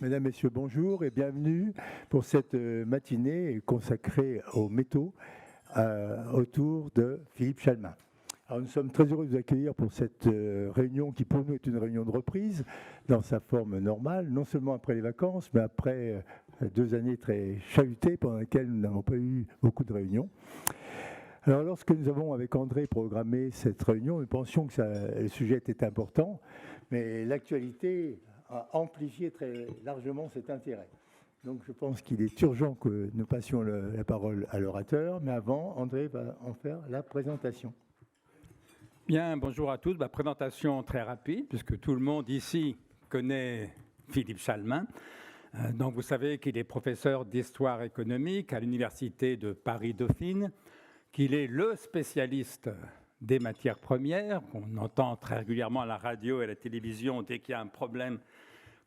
Mesdames, Messieurs, bonjour et bienvenue pour cette matinée consacrée aux métaux autour de Philippe Chalmin. Alors, nous sommes très heureux de vous accueillir pour cette réunion qui pour nous est une réunion de reprise dans sa forme normale, non seulement après les vacances, mais après 2 années très chahutées pendant lesquelles nous n'avons pas eu beaucoup de réunions. Alors, lorsque nous avons, avec André, programmé cette réunion, nous pensions que le sujet était important, mais l'actualité a amplifié très largement cet intérêt. Donc, je pense qu'il est urgent que nous passions la parole à l'orateur, mais avant, André va en faire la présentation. Bien, bonjour à tous. Présentation très rapide, puisque tout le monde ici connaît Philippe Chalmin. Donc, vous savez qu'il est professeur d'histoire économique à l'Université de Paris-Dauphine, qu'il est le spécialiste des matières premières, qu'on entend très régulièrement à la radio et à la télévision dès qu'il y a un problème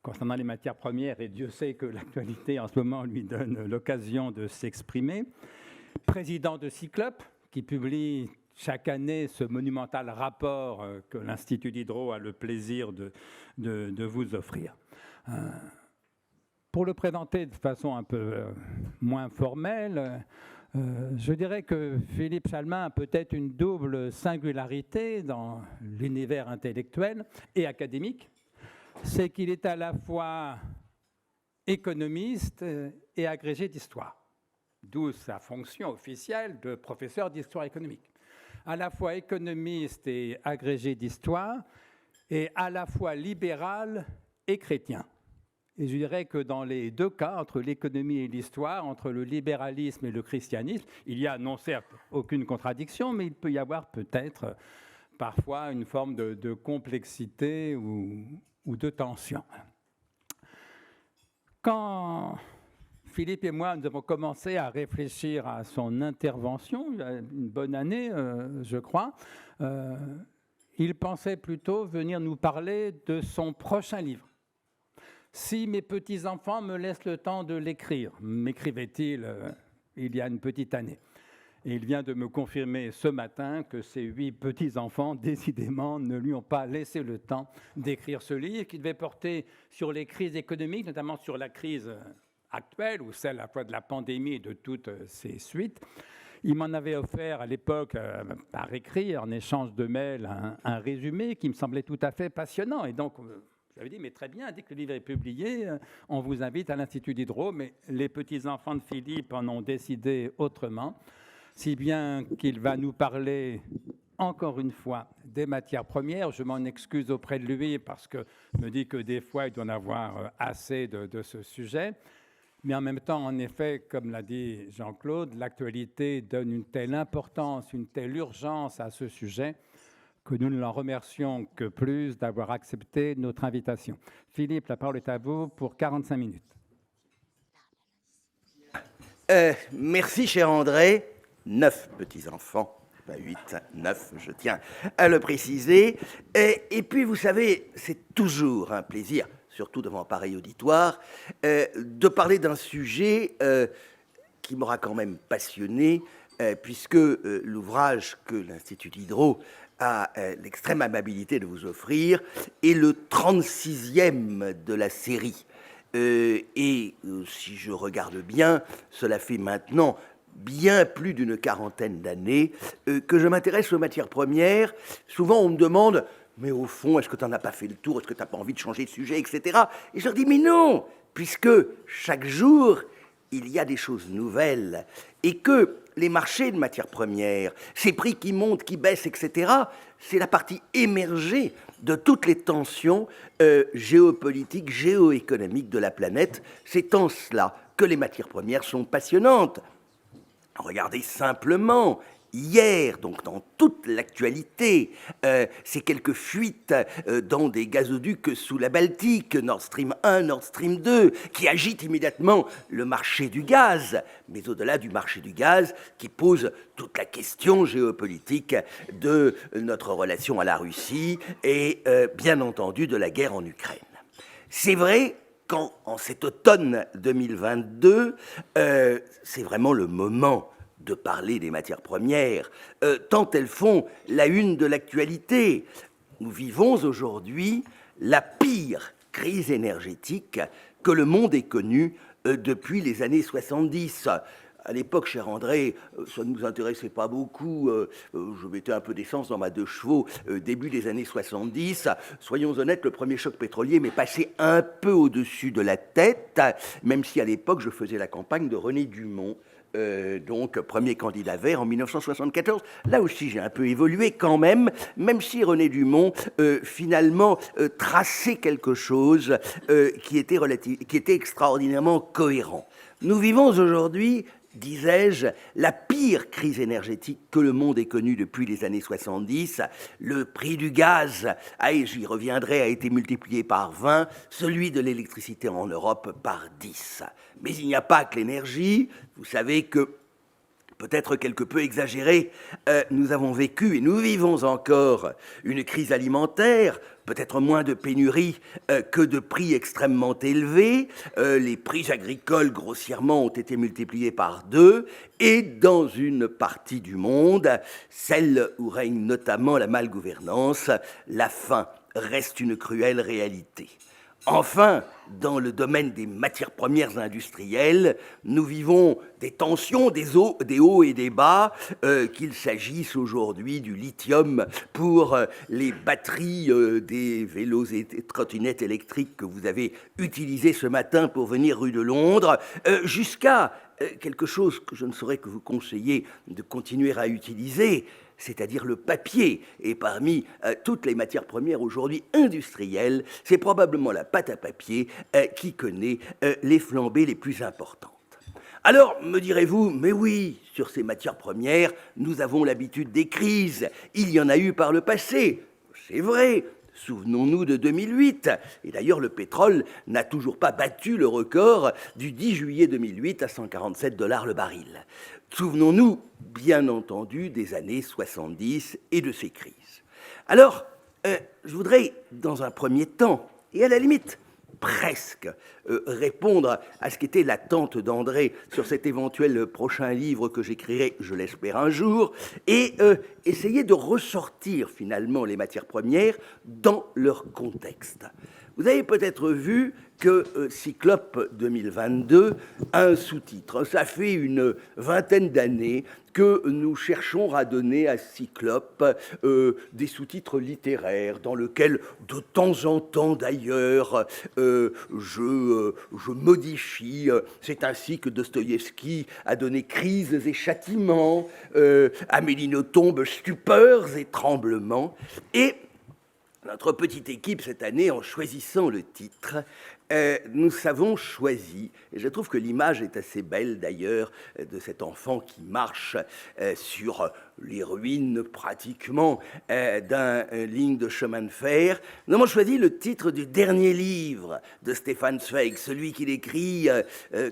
concernant les matières premières, et Dieu sait que l'actualité en ce moment lui donne l'occasion de s'exprimer. Président de Cyclope, qui publie chaque année ce monumental rapport que l'Institut Diderot a le plaisir de vous offrir. Pour le présenter de façon un peu moins formelle, je dirais que Philippe Chalmin a peut-être une double singularité dans l'univers intellectuel et académique. C'est qu'il est à la fois économiste et agrégé d'histoire, d'où sa fonction officielle de professeur d'histoire économique. À la fois économiste et agrégé d'histoire, et à la fois libéral et chrétien. Et je dirais que dans les deux cas, entre l'économie et l'histoire, entre le libéralisme et le christianisme, il y a non certes aucune contradiction, mais il peut y avoir peut-être parfois une forme de complexité ou de tension. Quand Philippe et moi, nous avons commencé à réfléchir à son intervention, il y a une bonne année, je crois, il pensait plutôt venir nous parler de son prochain livre. Si mes petits-enfants me laissent le temps de l'écrire, m'écrivait-il il y a une petite année. Et il vient de me confirmer ce matin que ses 8 petits-enfants, décidément, ne lui ont pas laissé le temps d'écrire ce livre qui devait porter sur les crises économiques, notamment sur la crise actuelle, ou celle à la fois de la pandémie et de toutes ses suites. Il m'en avait offert à l'époque, par écrit, en échange de mails, un résumé qui me semblait tout à fait passionnant. Et donc, j'avais dit, mais très bien, dès que le livre est publié, on vous invite à l'Institut Diderot, mais les petits-enfants de Philippe en ont décidé autrement, si bien qu'il va nous parler, encore une fois, des matières premières. Je m'en excuse auprès de lui parce que je me dis que des fois, il doit en avoir assez de ce sujet. Mais en même temps, en effet, comme l'a dit Jean-Claude, l'actualité donne une telle importance, une telle urgence à ce sujet que nous ne l'en remercions que plus d'avoir accepté notre invitation. Philippe, la parole est à vous pour 45 minutes. Merci, cher André. 9 petits-enfants, pas 8, 9, je tiens à le préciser. Et puis, vous savez, c'est toujours un plaisir, surtout devant un pareil auditoire, de parler d'un sujet qui m'aura quand même passionné, puisque l'ouvrage que l'Institut Diderot a l'extrême amabilité de vous offrir est le 36e de la série. Et si je regarde bien, cela fait maintenant bien plus d'une quarantaine d'années que je m'intéresse aux matières premières. Souvent, on me demande, mais au fond, est-ce que tu n'en as pas fait le tour? Est-ce que tu n'as pas envie de changer de sujet, etc. Et je leur dis, mais non, puisque chaque jour, il y a des choses nouvelles et que les marchés de matières premières, ces prix qui montent, qui baissent, etc., c'est la partie émergée de toutes les tensions géopolitiques, géoéconomiques de la planète. C'est en cela que les matières premières sont passionnantes. Regardez simplement, hier, donc dans toute l'actualité, ces quelques fuites dans des gazoducs sous la Baltique, Nord Stream 1, Nord Stream 2, qui agitent immédiatement le marché du gaz, mais au-delà du marché du gaz, qui pose toute la question géopolitique de notre relation à la Russie et, bien entendu, de la guerre en Ukraine. C'est vrai qu'en cet automne 2022, c'est vraiment le moment de parler des matières premières, tant elles font la une de l'actualité. Nous vivons aujourd'hui la pire crise énergétique que le monde ait connue depuis les années 70. À l'époque, cher André, ça ne nous intéressait pas beaucoup. Je mettais un peu d'essence dans ma 2 chevaux début des années 70. Soyons honnêtes, le premier choc pétrolier m'est passé un peu au-dessus de la tête, même si à l'époque, je faisais la campagne de René Dumont, donc premier candidat vert en 1974. Là aussi, j'ai un peu évolué quand même si René Dumont, finalement, traçait quelque chose qui était extraordinairement cohérent. Nous vivons aujourd'hui, disais-je, la pire crise énergétique que le monde ait connue depuis les années 70. Le prix du gaz, j'y reviendrai, a été multiplié par 20, celui de l'électricité en Europe par 10. Mais il n'y a pas que l'énergie. Vous savez que, peut-être quelque peu exagéré, nous avons vécu et nous vivons encore une crise alimentaire, peut-être moins de pénurie que de prix extrêmement élevés. Les prix agricoles, grossièrement, ont été multipliés par 2. Et dans une partie du monde, celle où règne notamment la malgouvernance, la faim reste une cruelle réalité. Enfin, dans le domaine des matières premières industrielles, nous vivons des tensions, des hauts et des bas, qu'il s'agisse aujourd'hui du lithium pour les batteries des vélos et des trottinettes électriques que vous avez utilisées ce matin pour venir rue de Londres, jusqu'à quelque chose que je ne saurais que vous conseiller de continuer à utiliser, c'est-à-dire le papier. Et parmi toutes les matières premières aujourd'hui industrielles, c'est probablement la pâte à papier qui connaît les flambées les plus importantes. Alors, me direz-vous, mais oui, sur ces matières premières, nous avons l'habitude des crises. Il y en a eu par le passé. C'est vrai. Souvenons-nous de 2008. Et d'ailleurs, le pétrole n'a toujours pas battu le record du 10 juillet 2008 à 147 $ le baril. Souvenons-nous, bien entendu, des années 70 et de ces crises. Alors, je voudrais, dans un premier temps, et à la limite, presque répondre à ce qu'était l'attente d'André sur cet éventuel prochain livre que j'écrirai, je l'espère, un jour, et essayer de ressortir finalement les matières premières dans leur contexte. Vous avez peut-être vu que Cyclope 2022 a un sous-titre. Ça fait une vingtaine d'années que nous cherchons à donner à Cyclope des sous-titres littéraires dans lesquels, de temps en temps d'ailleurs, je modifie. C'est ainsi que Dostoïevski a donné Crises et châtiments, Amélie Nothomb, Stupeurs et tremblements. Et notre petite équipe, cette année, en choisissant le titre, nous avons choisi, et je trouve que l'image est assez belle d'ailleurs, de cet enfant qui marche sur les ruines pratiquement d'une ligne de chemin de fer. Nous avons choisi le titre du dernier livre de Stefan Zweig, celui qu'il écrit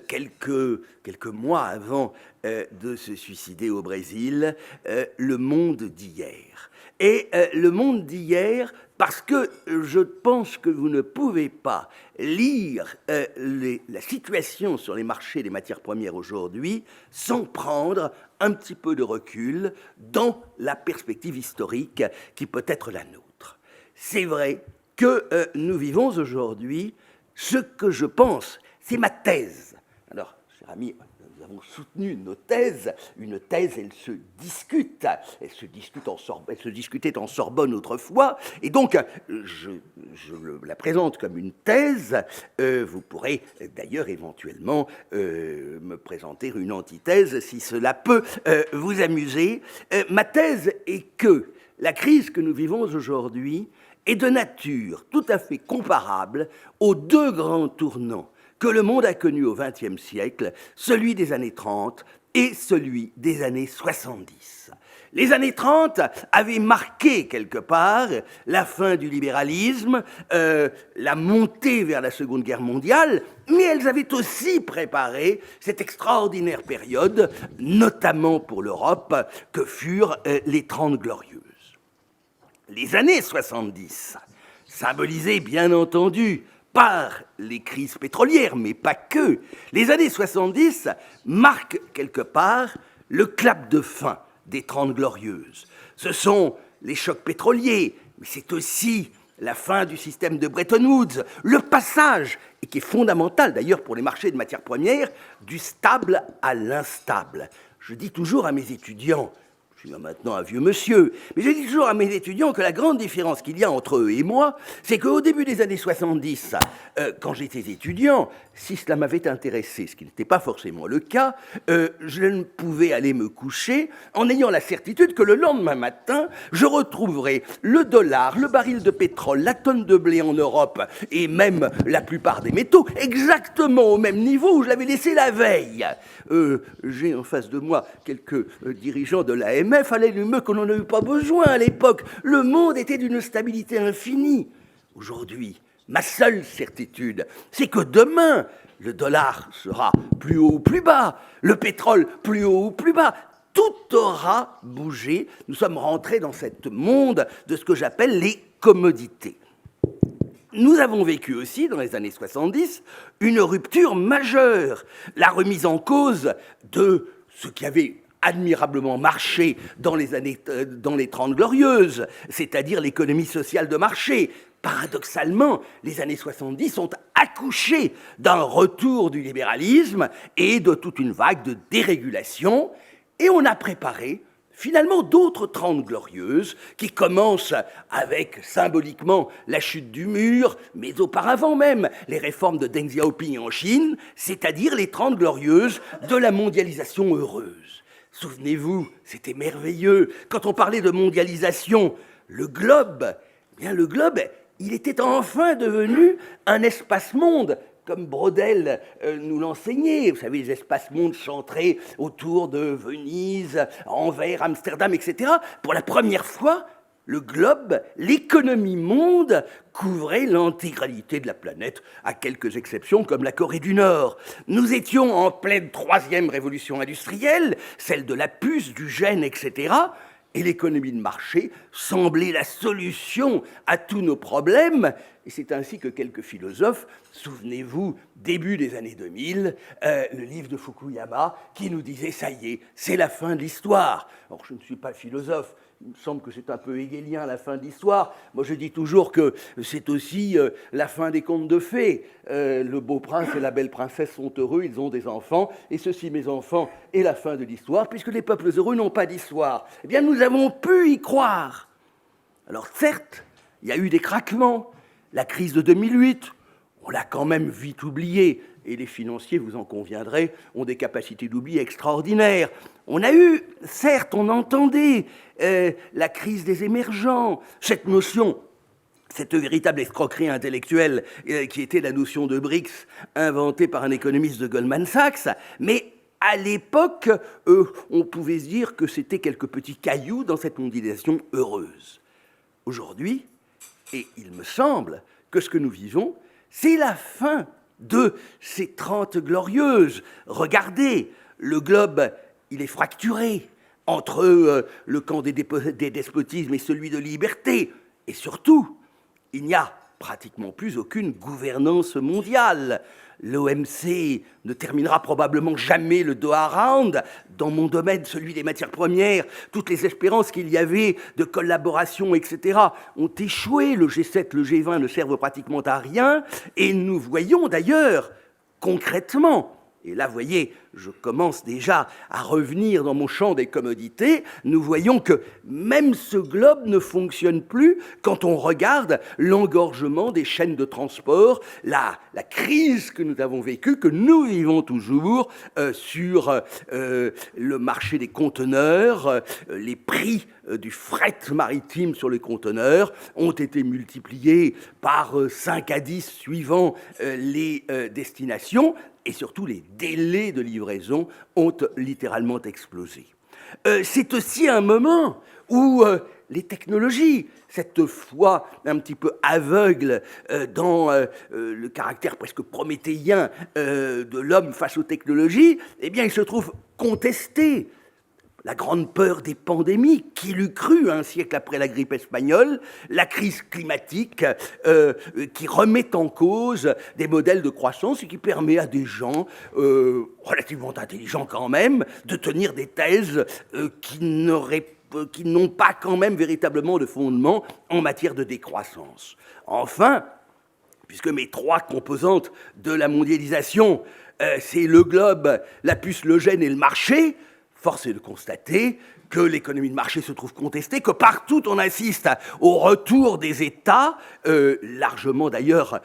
quelques mois avant de se suicider au Brésil, Le monde d'hier. Et le monde d'hier, parce que je pense que vous ne pouvez pas lire la situation sur les marchés des matières premières aujourd'hui sans prendre un petit peu de recul dans la perspective historique qui peut être la nôtre. C'est vrai que nous vivons aujourd'hui ce que je pense, c'est ma thèse. Alors, cher ami, nous avons soutenu nos thèses. Une thèse, elle se discute. Elle se discutait en Sorbonne autrefois. Et donc, je la présente comme une thèse. Vous pourrez d'ailleurs éventuellement me présenter une antithèse si cela peut vous amuser. Ma thèse est que la crise que nous vivons aujourd'hui est de nature tout à fait comparable aux 2 grands tournants que le monde a connu au XXe siècle, celui des années 30 et celui des années 70. Les années 30 avaient marqué quelque part la fin du libéralisme, la montée vers la Seconde Guerre mondiale, mais elles avaient aussi préparé cette extraordinaire période, notamment pour l'Europe, que furent les 30 Glorieuses. Les années 70, symbolisées bien entendu par les crises pétrolières, mais pas que. Les années 70 marquent quelque part le clap de fin des 30 Glorieuses. Ce sont les chocs pétroliers, mais c'est aussi la fin du système de Bretton Woods, le passage, et qui est fondamental d'ailleurs pour les marchés de matières premières, du stable à l'instable. Je dis toujours à mes étudiants, je suis maintenant un vieux monsieur, mais je dis toujours à mes étudiants que la grande différence qu'il y a entre eux et moi, c'est qu'au début des années 70, quand j'étais étudiant, si cela m'avait intéressé, ce qui n'était pas forcément le cas, je ne pouvais aller me coucher en ayant la certitude que le lendemain matin, je retrouverais le dollar, le baril de pétrole, la tonne de blé en Europe et même la plupart des métaux exactement au même niveau où je l'avais laissé la veille. J'ai en face de moi quelques dirigeants de l'AMF, à l'allumeux qu'on n'en a eu pas besoin à l'époque. Le monde était d'une stabilité infinie. Aujourd'hui, ma seule certitude, c'est que demain, le dollar sera plus haut ou plus bas, le pétrole plus haut ou plus bas. Tout aura bougé. Nous sommes rentrés dans ce monde de ce que j'appelle les commodités. Nous avons vécu aussi, dans les années 70, une rupture majeure, la remise en cause de ce qui avait admirablement marché dans les 30 glorieuses, c'est-à-dire l'économie sociale de marché. Paradoxalement, les années 70 ont accouché d'un retour du libéralisme et de toute une vague de dérégulation, et on a préparé finalement d'autres 30 glorieuses qui commencent avec symboliquement la chute du mur, mais auparavant même les réformes de Deng Xiaoping en Chine, c'est-à-dire les 30 glorieuses de la mondialisation heureuse. Souvenez-vous, c'était merveilleux. Quand on parlait de mondialisation, le globe, il était enfin devenu un espace-monde, comme Braudel nous l'enseignait. Vous savez, les espaces-mondes centrés autour de Venise, Anvers, Amsterdam, etc. Pour la première fois, le globe, l'économie monde, couvrait l'intégralité de la planète, à quelques exceptions comme la Corée du Nord. Nous étions en pleine troisième révolution industrielle, celle de la puce, du gène, etc., et l'économie de marché semblait la solution à tous nos problèmes. Et c'est ainsi que quelques philosophes, souvenez-vous, début des années 2000, le livre de Fukuyama, qui nous disait « ça y est, c'est la fin de l'histoire ». Alors je ne suis pas philosophe, il me semble que c'est un peu hegelien, la fin de l'histoire. Moi, je dis toujours que c'est aussi la fin des contes de fées. Le beau prince et la belle princesse sont heureux, ils ont des enfants, et ceci, mes enfants, est la fin de l'histoire, puisque les peuples heureux n'ont pas d'histoire. Eh bien, nous avons pu y croire. Alors, certes, il y a eu des craquements. La crise de 2008, on l'a quand même vite oubliée. Et les financiers, vous en conviendrez, ont des capacités d'oubli extraordinaires. On a eu, certes, on entendait la crise des émergents, cette notion, cette véritable escroquerie intellectuelle qui était la notion de BRICS inventée par un économiste de Goldman Sachs, mais à l'époque, on pouvait se dire que c'était quelques petits cailloux dans cette mondialisation heureuse. Aujourd'hui, et il me semble que ce que nous vivons, c'est la fin de ces 30 glorieuses. Regardez, le globe, il est fracturé entre le camp des despotismes et celui de liberté. Et surtout, il n'y a pratiquement plus aucune gouvernance mondiale. L'OMC ne terminera probablement jamais le Doha Round. Dans mon domaine, celui des matières premières, toutes les espérances qu'il y avait de collaboration, etc., ont échoué. Le G7, le G20 ne servent pratiquement à rien. Et nous voyons d'ailleurs, concrètement, et là, vous voyez, je commence déjà à revenir dans mon champ des commodités, nous voyons que même ce globe ne fonctionne plus quand on regarde l'engorgement des chaînes de transport, la crise que nous avons vécue, que nous vivons toujours sur le marché des conteneurs, les prix du fret maritime sur les conteneurs ont été multipliés par 5 à 10 suivant les destinations, et surtout les délais de livraison ont littéralement explosé. C'est aussi un moment où les technologies, cette foi un petit peu aveugle dans le caractère presque prométhéen de l'homme face aux technologies, eh bien, il se trouve contesté. La grande peur des pandémies, qui l'eût cru un siècle après la grippe espagnole, la crise climatique qui remet en cause des modèles de croissance et qui permet à des gens relativement intelligents quand même de tenir des thèses qui n'auraient qui n'ont pas quand même véritablement de fondement en matière de décroissance. Enfin, puisque mes trois composantes de la mondialisation, c'est le globe, la puce, le gène et le marché, force est de constater que l'économie de marché se trouve contestée, que partout on assiste au retour des États, largement d'ailleurs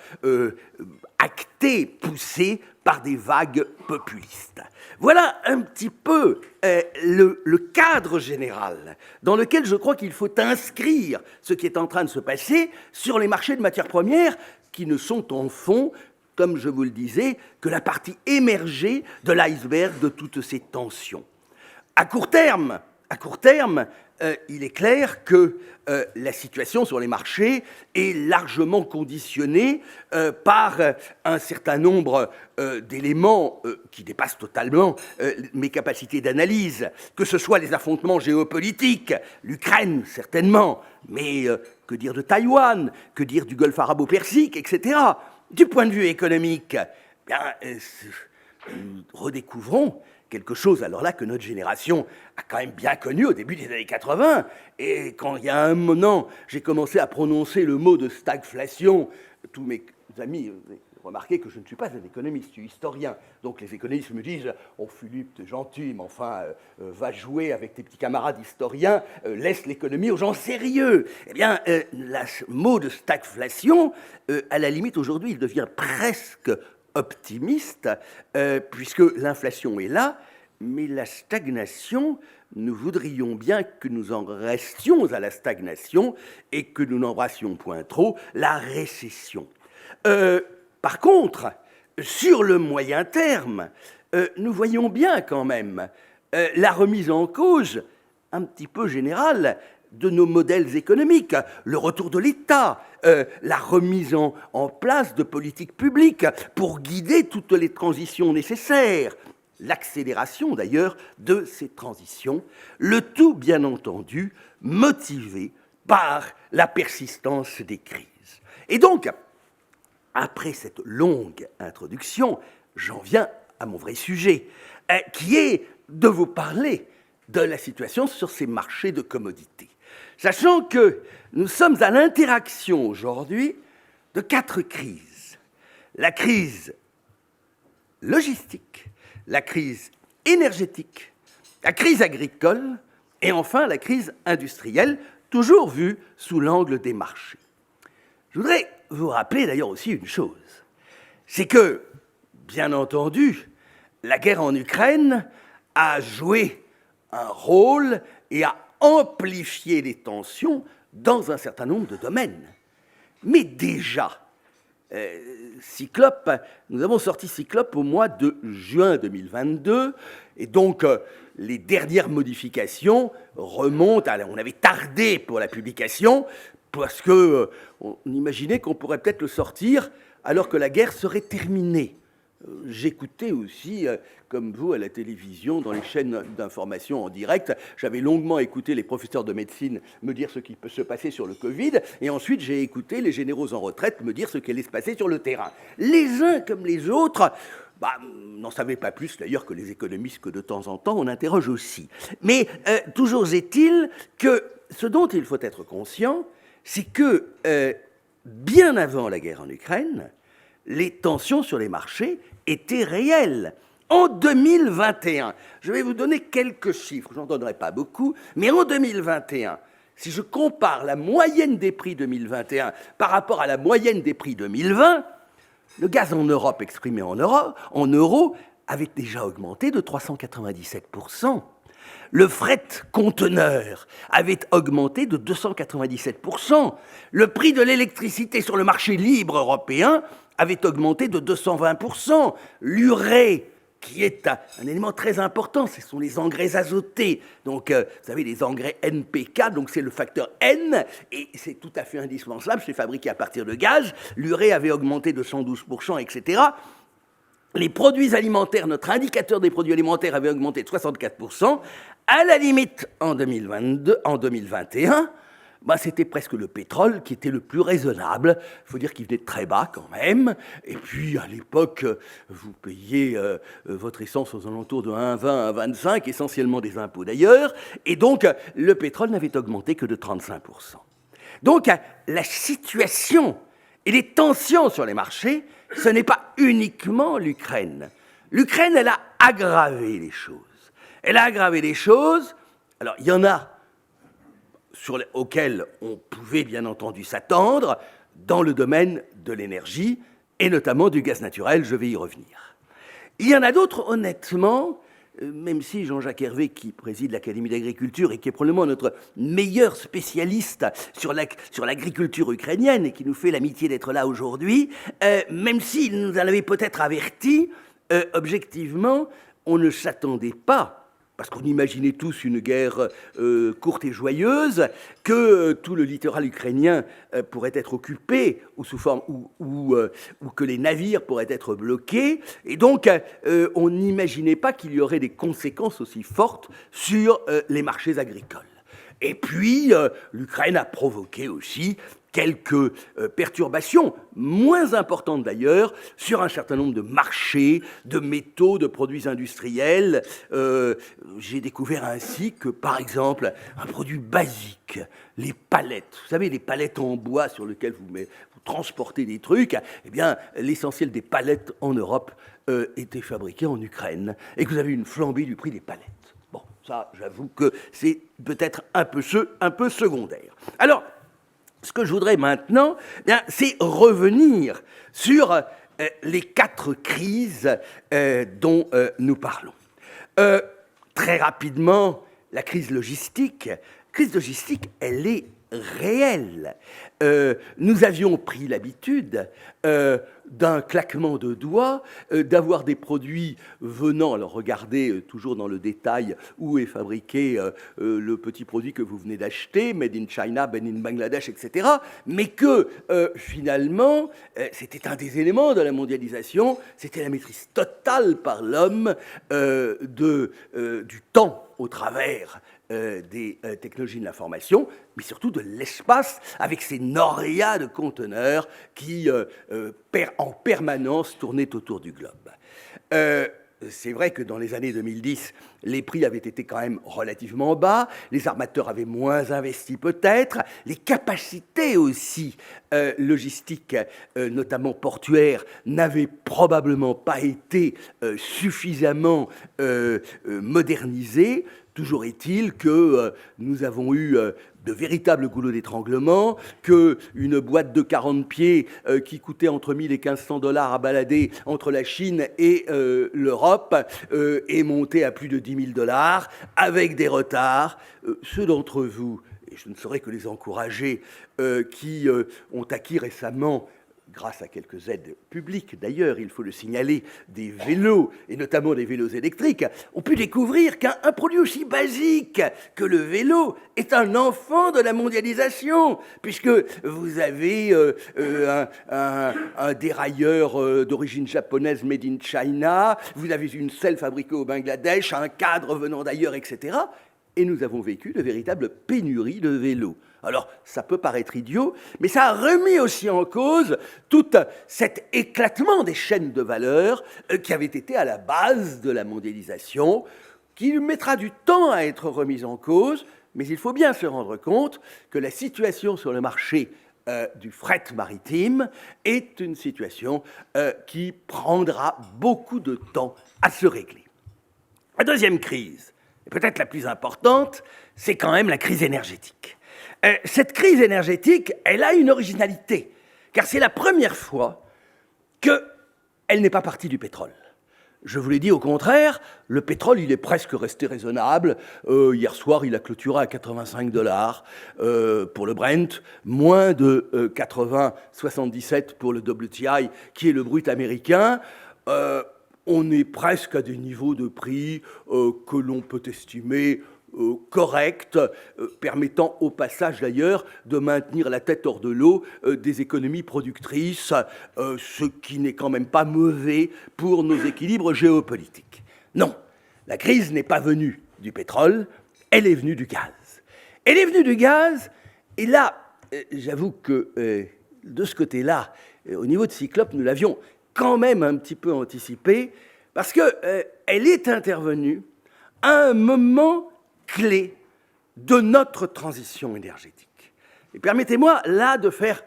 actés, poussés par des vagues populistes. Voilà un petit peu le cadre général dans lequel je crois qu'il faut inscrire ce qui est en train de se passer sur les marchés de matières premières qui ne sont en fond, comme je vous le disais, que la partie émergée de l'iceberg de toutes ces tensions. À court terme, il est clair que la situation sur les marchés est largement conditionnée par un certain nombre d'éléments qui dépassent totalement mes capacités d'analyse, que ce soit les affrontements géopolitiques, l'Ukraine certainement, mais que dire de Taïwan, que dire du Golfe arabo-persique, etc. Du point de vue économique, nous redécouvrons quelque chose, alors là, que notre génération a quand même bien connu au début des années 80. Et quand il y a un moment, j'ai commencé à prononcer le mot de stagflation, tous mes amis remarquez que je ne suis pas un économiste, je suis historien. Donc les économistes me disent « Oh Philippe, t'es gentil, mais enfin, va jouer avec tes petits camarades historiens, laisse l'économie aux gens sérieux. » Eh bien, le mot de stagflation, à la limite, aujourd'hui, il devient presque optimiste, puisque l'inflation est là, mais la stagnation, nous voudrions bien que nous en restions à la stagnation et que nous n'embrassions point trop la récession. Par contre, sur le moyen terme, nous voyons bien quand même la remise en cause un petit peu générale de nos modèles économiques, le retour de l'État, la remise en place de politiques publiques pour guider toutes les transitions nécessaires, l'accélération d'ailleurs de ces transitions, le tout bien entendu motivé par la persistance des crises. Et donc, après cette longue introduction, j'en viens à mon vrai sujet, qui est de vous parler de la situation sur ces marchés de commodités. Sachant que nous sommes à l'interaction aujourd'hui de 4 crises. La crise logistique, la crise énergétique, la crise agricole et enfin la crise industrielle, toujours vue sous l'angle des marchés. Je voudrais vous rappeler d'ailleurs aussi une chose, c'est que, bien entendu, la guerre en Ukraine a joué un rôle et a amplifié les tensions dans un certain nombre de domaines. Mais déjà, Cyclope, nous avons sorti Cyclope au mois de juin 2022, et donc les dernières modifications remontent on avait tardé pour la publication, parce qu'on imaginait qu'on pourrait peut-être le sortir alors que la guerre serait terminée. J'écoutais aussi, comme vous, à la télévision, dans les chaînes d'information en direct. J'avais longuement écouté les professeurs de médecine me dire ce qui peut se passer sur le Covid, et ensuite j'ai écouté les généraux en retraite me dire ce qui allait se passer sur le terrain. Les uns comme les autres n'en savaient pas plus d'ailleurs que les économistes, que de temps en temps on interroge aussi. Mais toujours est-il que ce dont il faut être conscient, c'est que bien avant la guerre en Ukraine, les tensions sur les marchés étaient réelles. En 2021, je vais vous donner quelques chiffres, je n'en donnerai pas beaucoup, mais en 2021, si je compare la moyenne des prix 2021 par rapport à la moyenne des prix 2020, le gaz en Europe exprimé en euros avait déjà augmenté de 397%. Le fret conteneur avait augmenté de 297%. Le prix de l'électricité sur le marché libre européen avait augmenté de 220%. L'urée, qui est un élément très important, ce sont les engrais azotés. Donc, vous savez, les engrais NPK, donc c'est le facteur N, et c'est tout à fait indispensable, c'est fabriqué à partir de gaz. L'urée avait augmenté de 112%, etc. Les produits alimentaires, notre indicateur des produits alimentaires avait augmenté de 64%. À la limite, en 2021, c'était presque le pétrole qui était le plus raisonnable. Il faut dire qu'il venait de très bas quand même. Et puis, à l'époque, vous payez votre essence aux alentours de 1,20, 1,25, essentiellement des impôts d'ailleurs. Et donc, le pétrole n'avait augmenté que de 35%. Donc, la situation et les tensions sur les marchés, ce n'est pas uniquement l'Ukraine. L'Ukraine, elle a aggravé les choses. Elle a aggravé les choses. Alors, il y en a auxquels on pouvait bien entendu s'attendre dans le domaine de l'énergie, et notamment du gaz naturel, je vais y revenir. Il y en a d'autres, honnêtement, même si Jean-Jacques Hervé, qui préside l'Académie d'agriculture et qui est probablement notre meilleur spécialiste sur l'agriculture ukrainienne et qui nous fait l'amitié d'être là aujourd'hui, même s'il nous en avait peut-être averti, objectivement, on ne s'attendait pas, parce qu'on imaginait tous une guerre courte et joyeuse, que tout le littoral ukrainien pourrait être occupé ou sous forme ou que les navires pourraient être bloqués, et donc on n'imaginait pas qu'il y aurait des conséquences aussi fortes sur les marchés agricoles. Et puis l'Ukraine a provoqué aussi quelques perturbations, moins importantes d'ailleurs, sur un certain nombre de marchés, de métaux, de produits industriels. J'ai découvert ainsi que, par exemple, un produit basique, les palettes, vous savez, les palettes en bois sur lesquelles vous transportez des trucs, eh bien, l'essentiel des palettes en Europe était fabriqué en Ukraine, et que vous avez une flambée du prix des palettes. Bon, ça, j'avoue que c'est peut-être un peu secondaire. Alors, ce que je voudrais maintenant, c'est revenir sur les 4 crises dont nous parlons. Très rapidement, la crise logistique. La crise logistique, elle est réelle. Nous avions pris l'habitude d'un claquement de doigts, d'avoir des produits venant, alors regardez toujours dans le détail où est fabriqué le petit produit que vous venez d'acheter, made in China, made in Bangladesh, etc., mais que finalement, c'était un des éléments de la mondialisation, c'était la maîtrise totale par l'homme du temps au travers des technologies de l'information, mais surtout de l'espace, avec ces noria de conteneurs qui, en permanence, tournaient autour du globe. C'est vrai que dans les années 2010, les prix avaient été quand même relativement bas, les armateurs avaient moins investi peut-être, les capacités aussi logistiques, notamment portuaires, n'avaient probablement pas été suffisamment modernisées. Toujours est-il que nous avons eu de véritables goulots d'étranglement, qu'une boîte de 40 pieds qui coûtait entre 1 000 et 1 500 $ à balader entre la Chine et l'Europe est montée à plus de 10 000 $, avec des retards. Ceux d'entre vous, et je ne saurais que les encourager, qui ont acquis récemment, grâce à quelques aides publiques d'ailleurs, il faut le signaler, des vélos, et notamment des vélos électriques, ont pu découvrir qu'un produit aussi basique que le vélo est un enfant de la mondialisation, puisque vous avez un dérailleur d'origine japonaise made in China, vous avez une selle fabriquée au Bangladesh, un cadre venant d'ailleurs, etc. Et nous avons vécu de véritables pénuries de vélos. Alors, ça peut paraître idiot, mais ça a remis aussi en cause tout cet éclatement des chaînes de valeur qui avait été à la base de la mondialisation, qui mettra du temps à être remise en cause, mais il faut bien se rendre compte que la situation sur le marché du fret maritime est une situation qui prendra beaucoup de temps à se régler. La deuxième crise, et peut-être la plus importante, c'est quand même la crise énergétique. Cette crise énergétique, elle a une originalité, car c'est la première fois qu'elle n'est pas partie du pétrole. Je vous l'ai dit, au contraire, le pétrole, il est presque resté raisonnable. Hier soir, il a clôturé à 85 $ pour le Brent, moins de 80,77 pour le WTI, qui est le brut américain. On est presque à des niveaux de prix que l'on peut estimer corrects, permettant au passage d'ailleurs de maintenir la tête hors de l'eau des économies productrices, ce qui n'est quand même pas mauvais pour nos équilibres géopolitiques. Non, la crise n'est pas venue du pétrole, elle est venue du gaz. Elle est venue du gaz, Et là, j'avoue que de ce côté-là, au niveau de Cyclope, nous l'avions quand même un petit peu anticipé, parce qu'elle est intervenue à un moment clé de notre transition énergétique. Et permettez-moi là de faire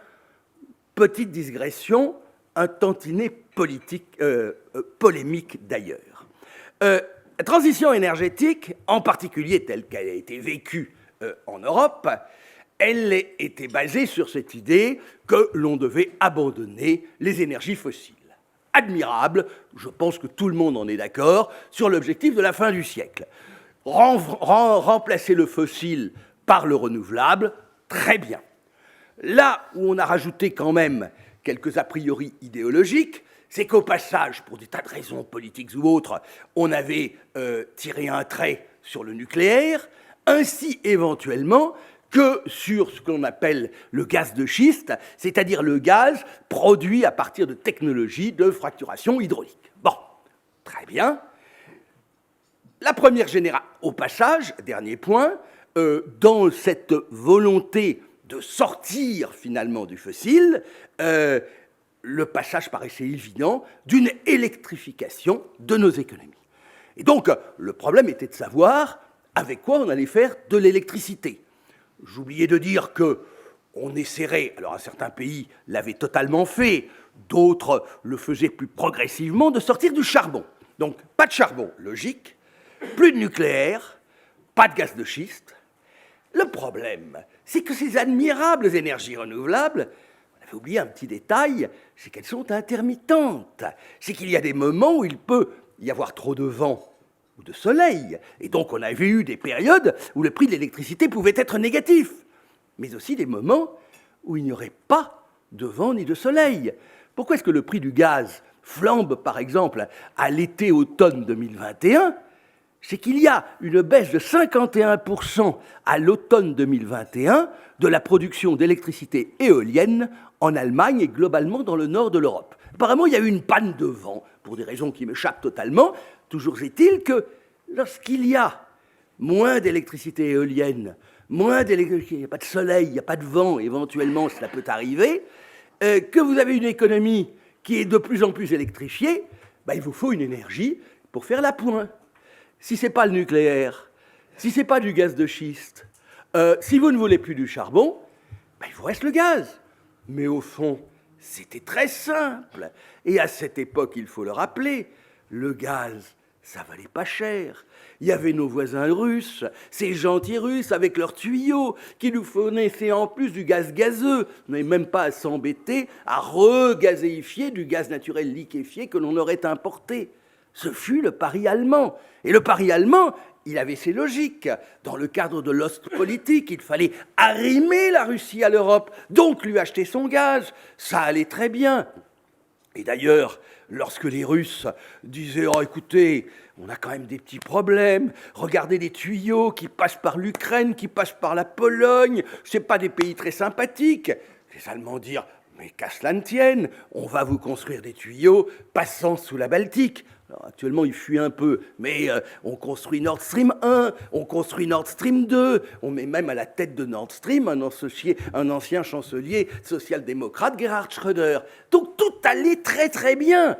petite digression, un tantinet politique, polémique d'ailleurs. La transition énergétique, en particulier telle qu'elle a été vécue en Europe, elle était basée sur cette idée que l'on devait abandonner les énergies fossiles. Admirable, je pense que tout le monde en est d'accord, sur l'objectif de la fin du siècle. Remplacer le fossile par le renouvelable, très bien. Là où on a rajouté quand même quelques a priori idéologiques, c'est qu'au passage, pour des tas de raisons politiques ou autres, on avait tiré un trait sur le nucléaire, ainsi éventuellement que sur ce qu'on appelle le gaz de schiste, c'est-à-dire le gaz produit à partir de technologies de fracturation hydraulique. Bon, très bien. La première génération, au passage, dernier point, dans cette volonté de sortir finalement du fossile, le passage paraissait évident d'une électrification de nos économies. Et donc, le problème était de savoir avec quoi on allait faire de l'électricité. J'oubliais de dire qu'on essaierait, alors certains pays l'avaient totalement fait, d'autres le faisaient plus progressivement, de sortir du charbon. Donc, pas de charbon, logique, plus de nucléaire, pas de gaz de schiste. Le problème, c'est que ces admirables énergies renouvelables, on avait oublié un petit détail, c'est qu'elles sont intermittentes. C'est qu'il y a des moments où il peut y avoir trop de vent ou de soleil. Et donc, on avait eu des périodes où le prix de l'électricité pouvait être négatif, mais aussi des moments où il n'y aurait pas de vent ni de soleil. Pourquoi est-ce que le prix du gaz flambe, par exemple, à l'été-automne 2021 ? C'est qu'il y a une baisse de 51% à l'automne 2021 de la production d'électricité éolienne en Allemagne et globalement dans le nord de l'Europe. Apparemment, il y a eu une panne de vent, pour des raisons qui m'échappent totalement. Toujours est-il que lorsqu'il y a moins d'électricité éolienne, moins d'électricité, il n'y a pas de soleil, il n'y a pas de vent, éventuellement cela peut arriver, que vous avez une économie qui est de plus en plus électrifiée, il vous faut une énergie pour faire la pointe. Si ce n'est pas le nucléaire, si ce n'est pas du gaz de schiste, si vous ne voulez plus du charbon, il vous reste le gaz. Mais au fond, c'était très simple. Et à cette époque, il faut le rappeler, le gaz, ça valait pas cher. Il y avait nos voisins russes, ces gentils Russes avec leurs tuyaux, qui nous fournissaient en plus du gaz gazeux. On n'avait même pas à s'embêter à regazéifier du gaz naturel liquéfié que l'on aurait importé. Ce fut le pari allemand. Et le pari allemand, il avait ses logiques. Dans le cadre de l'Ostpolitik, il fallait arrimer la Russie à l'Europe, donc lui acheter son gaz. Ça allait très bien. Et d'ailleurs, lorsque les Russes disaient « Oh, écoutez, on a quand même des petits problèmes, regardez les tuyaux qui passent par l'Ukraine, qui passent par la Pologne, ce n'est pas des pays très sympathiques », les Allemands dirent « Mais qu'à cela ne tienne, on va vous construire des tuyaux passant sous la Baltique ». Alors, actuellement, il fuit un peu, mais on construit Nord Stream 1, on construit Nord Stream 2, on met même à la tête de Nord Stream un ancien chancelier social-démocrate, Gerhard Schröder. Donc tout allait très très bien.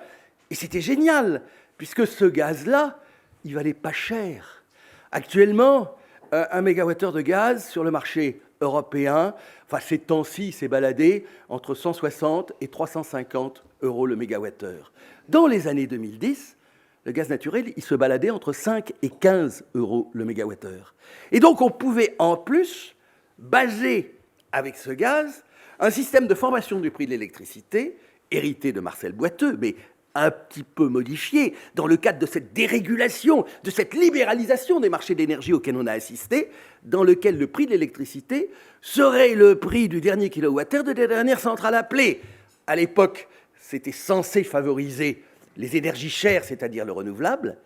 Et c'était génial, puisque ce gaz-là, il valait pas cher. Actuellement, un mégawattheure de gaz sur le marché européen, ces temps-ci, s'est baladé entre 160 et 350 euros le mégawattheure. Dans les années 2010, le gaz naturel, il se baladait entre 5 et 15 euros le mégawattheure. Et donc, on pouvait en plus baser avec ce gaz un système de formation du prix de l'électricité, hérité de Marcel Boiteux, mais un petit peu modifié dans le cadre de cette dérégulation, de cette libéralisation des marchés d'énergie auquel on a assisté, dans lequel le prix de l'électricité serait le prix du dernier kilowattheure de la dernière centrale appelée. À l'époque, c'était censé favoriser les énergies chères, c'est-à-dire le renouvelable.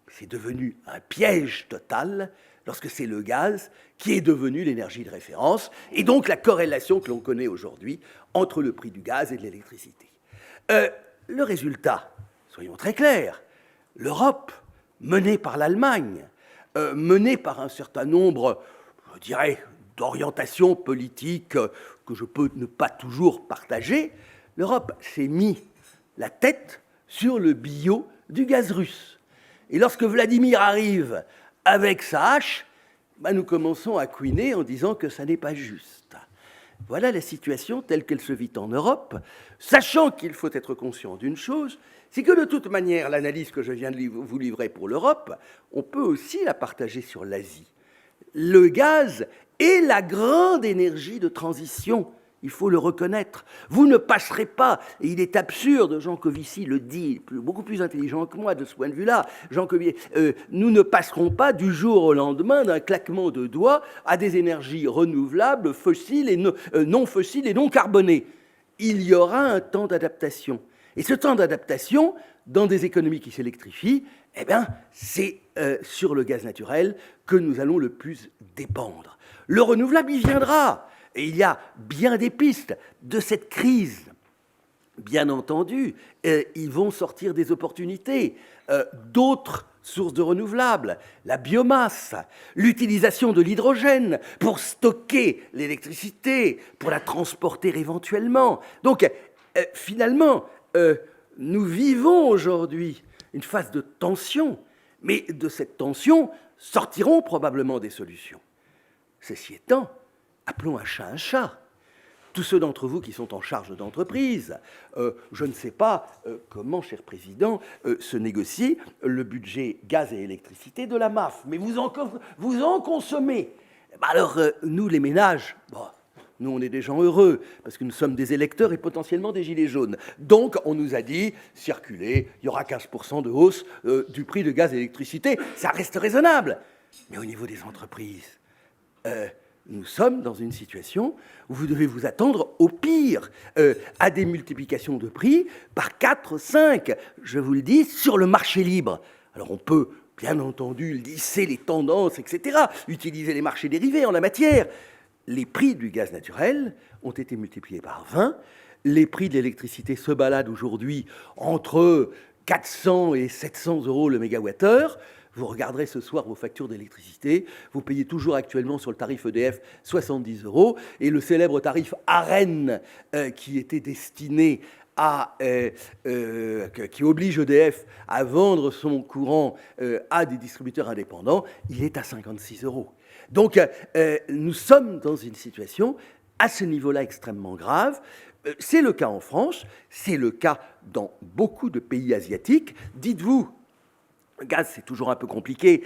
C'est devenu un piège total lorsque c'est le gaz qui est devenu l'énergie de référence, et donc la corrélation que l'on connaît aujourd'hui entre le prix du gaz et de l'électricité. Le résultat, soyons très clairs, l'Europe, menée par l'Allemagne, menée par un certain nombre, je dirais, d'orientation politique que je peux ne pas toujours partager, l'Europe s'est mis la tête sur le bio du gaz russe. Et lorsque Vladimir arrive avec sa hache, nous commençons à couiner en disant que ça n'est pas juste. Voilà la situation telle qu'elle se vit en Europe, sachant qu'il faut être conscient d'une chose, c'est que de toute manière, l'analyse que je viens de vous livrer pour l'Europe, on peut aussi la partager sur l'Asie. Le gaz est la grande énergie de transition, il faut le reconnaître. Vous ne passerez pas, et il est absurde, Jean Covici le dit, beaucoup plus intelligent que moi de ce point de vue-là, Jean Covici, nous ne passerons pas du jour au lendemain, d'un claquement de doigts, à des énergies renouvelables, fossiles et non fossiles et non carbonées. Il y aura un temps d'adaptation. Et ce temps d'adaptation, dans des économies qui s'électrifient, eh bien, c'est sur le gaz naturel que nous allons le plus dépendre. Le renouvelable, il viendra. Et il y a bien des pistes de cette crise. Bien entendu, ils vont sortir des opportunités. D'autres sources de renouvelables, la biomasse, l'utilisation de l'hydrogène pour stocker l'électricité, pour la transporter éventuellement. Donc, finalement, nous vivons aujourd'hui une phase de tension, mais de cette tension sortiront probablement des solutions. Ceci étant, appelons un chat. Tous ceux d'entre vous qui sont en charge d'entreprise, je ne sais pas comment, cher président, se négocie le budget gaz et électricité de la MAF, mais vous en consommez. Alors, nous, les ménages, nous, on est des gens heureux, parce que nous sommes des électeurs et potentiellement des gilets jaunes. Donc, on nous a dit, circulez, il y aura 15% de hausse du prix de gaz et électricité. Ça reste raisonnable. Mais au niveau des entreprises, nous sommes dans une situation où vous devez vous attendre au pire, à des multiplications de prix par 4, 5, je vous le dis, sur le marché libre. Alors, on peut, bien entendu, lisser les tendances, etc., utiliser les marchés dérivés en la matière. Les prix du gaz naturel ont été multipliés par 20. Les prix de l'électricité se baladent aujourd'hui entre 400 et 700 euros le mégawattheure. Vous regarderez ce soir vos factures d'électricité, vous payez toujours actuellement sur le tarif EDF 70 euros, et le célèbre tarif ARENH qui était destiné qui oblige EDF à vendre son courant à des distributeurs indépendants, il est à 56 euros. Donc, nous sommes dans une situation à ce niveau-là extrêmement grave. C'est le cas en France, c'est le cas dans beaucoup de pays asiatiques. Dites-vous, le gaz, c'est toujours un peu compliqué.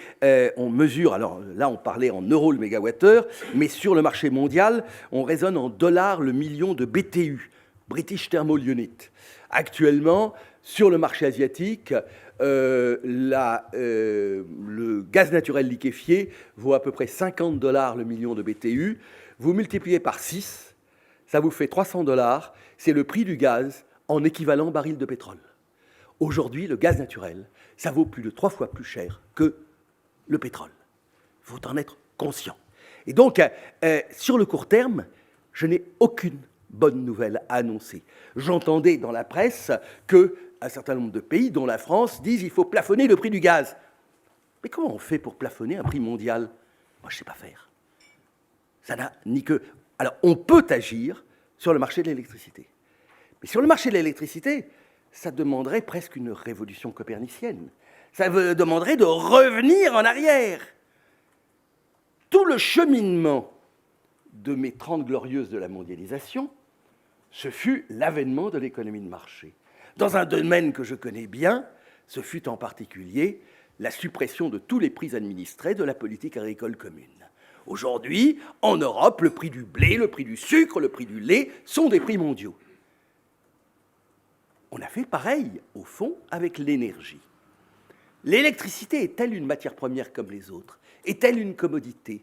On mesure, alors là, on parlait en euros le mégawattheure, mais sur le marché mondial, on raisonne en dollars le million de BTU, British Thermal Unit. Actuellement, sur le marché asiatique, le gaz naturel liquéfié vaut à peu près 50 $ le million de BTU. Vous multipliez par 6, ça vous fait 300 $. C'est le prix du gaz en équivalent baril de pétrole. Aujourd'hui, le gaz naturel, ça vaut plus de 3 fois plus cher que le pétrole. Il faut en être conscient. Et donc, sur le court terme, je n'ai aucune bonne nouvelle à annoncer. J'entendais dans la presse qu'un certain nombre de pays, dont la France, disent qu'il faut plafonner le prix du gaz. Mais comment on fait pour plafonner un prix mondial? Moi, je ne sais pas faire. Ça n'a ni que... Alors, on peut agir sur le marché de l'électricité. Mais sur le marché de l'électricité, ça demanderait presque une révolution copernicienne. Ça demanderait de revenir en arrière. Tout le cheminement de mes 30 glorieuses de la mondialisation, ce fut l'avènement de l'économie de marché. Dans un domaine que je connais bien, ce fut en particulier la suppression de tous les prix administrés de la politique agricole commune. Aujourd'hui, en Europe, le prix du blé, le prix du sucre, le prix du lait sont des prix mondiaux. On a fait pareil, au fond, avec l'énergie. L'électricité est-elle une matière première comme les autres? Est-elle une commodité?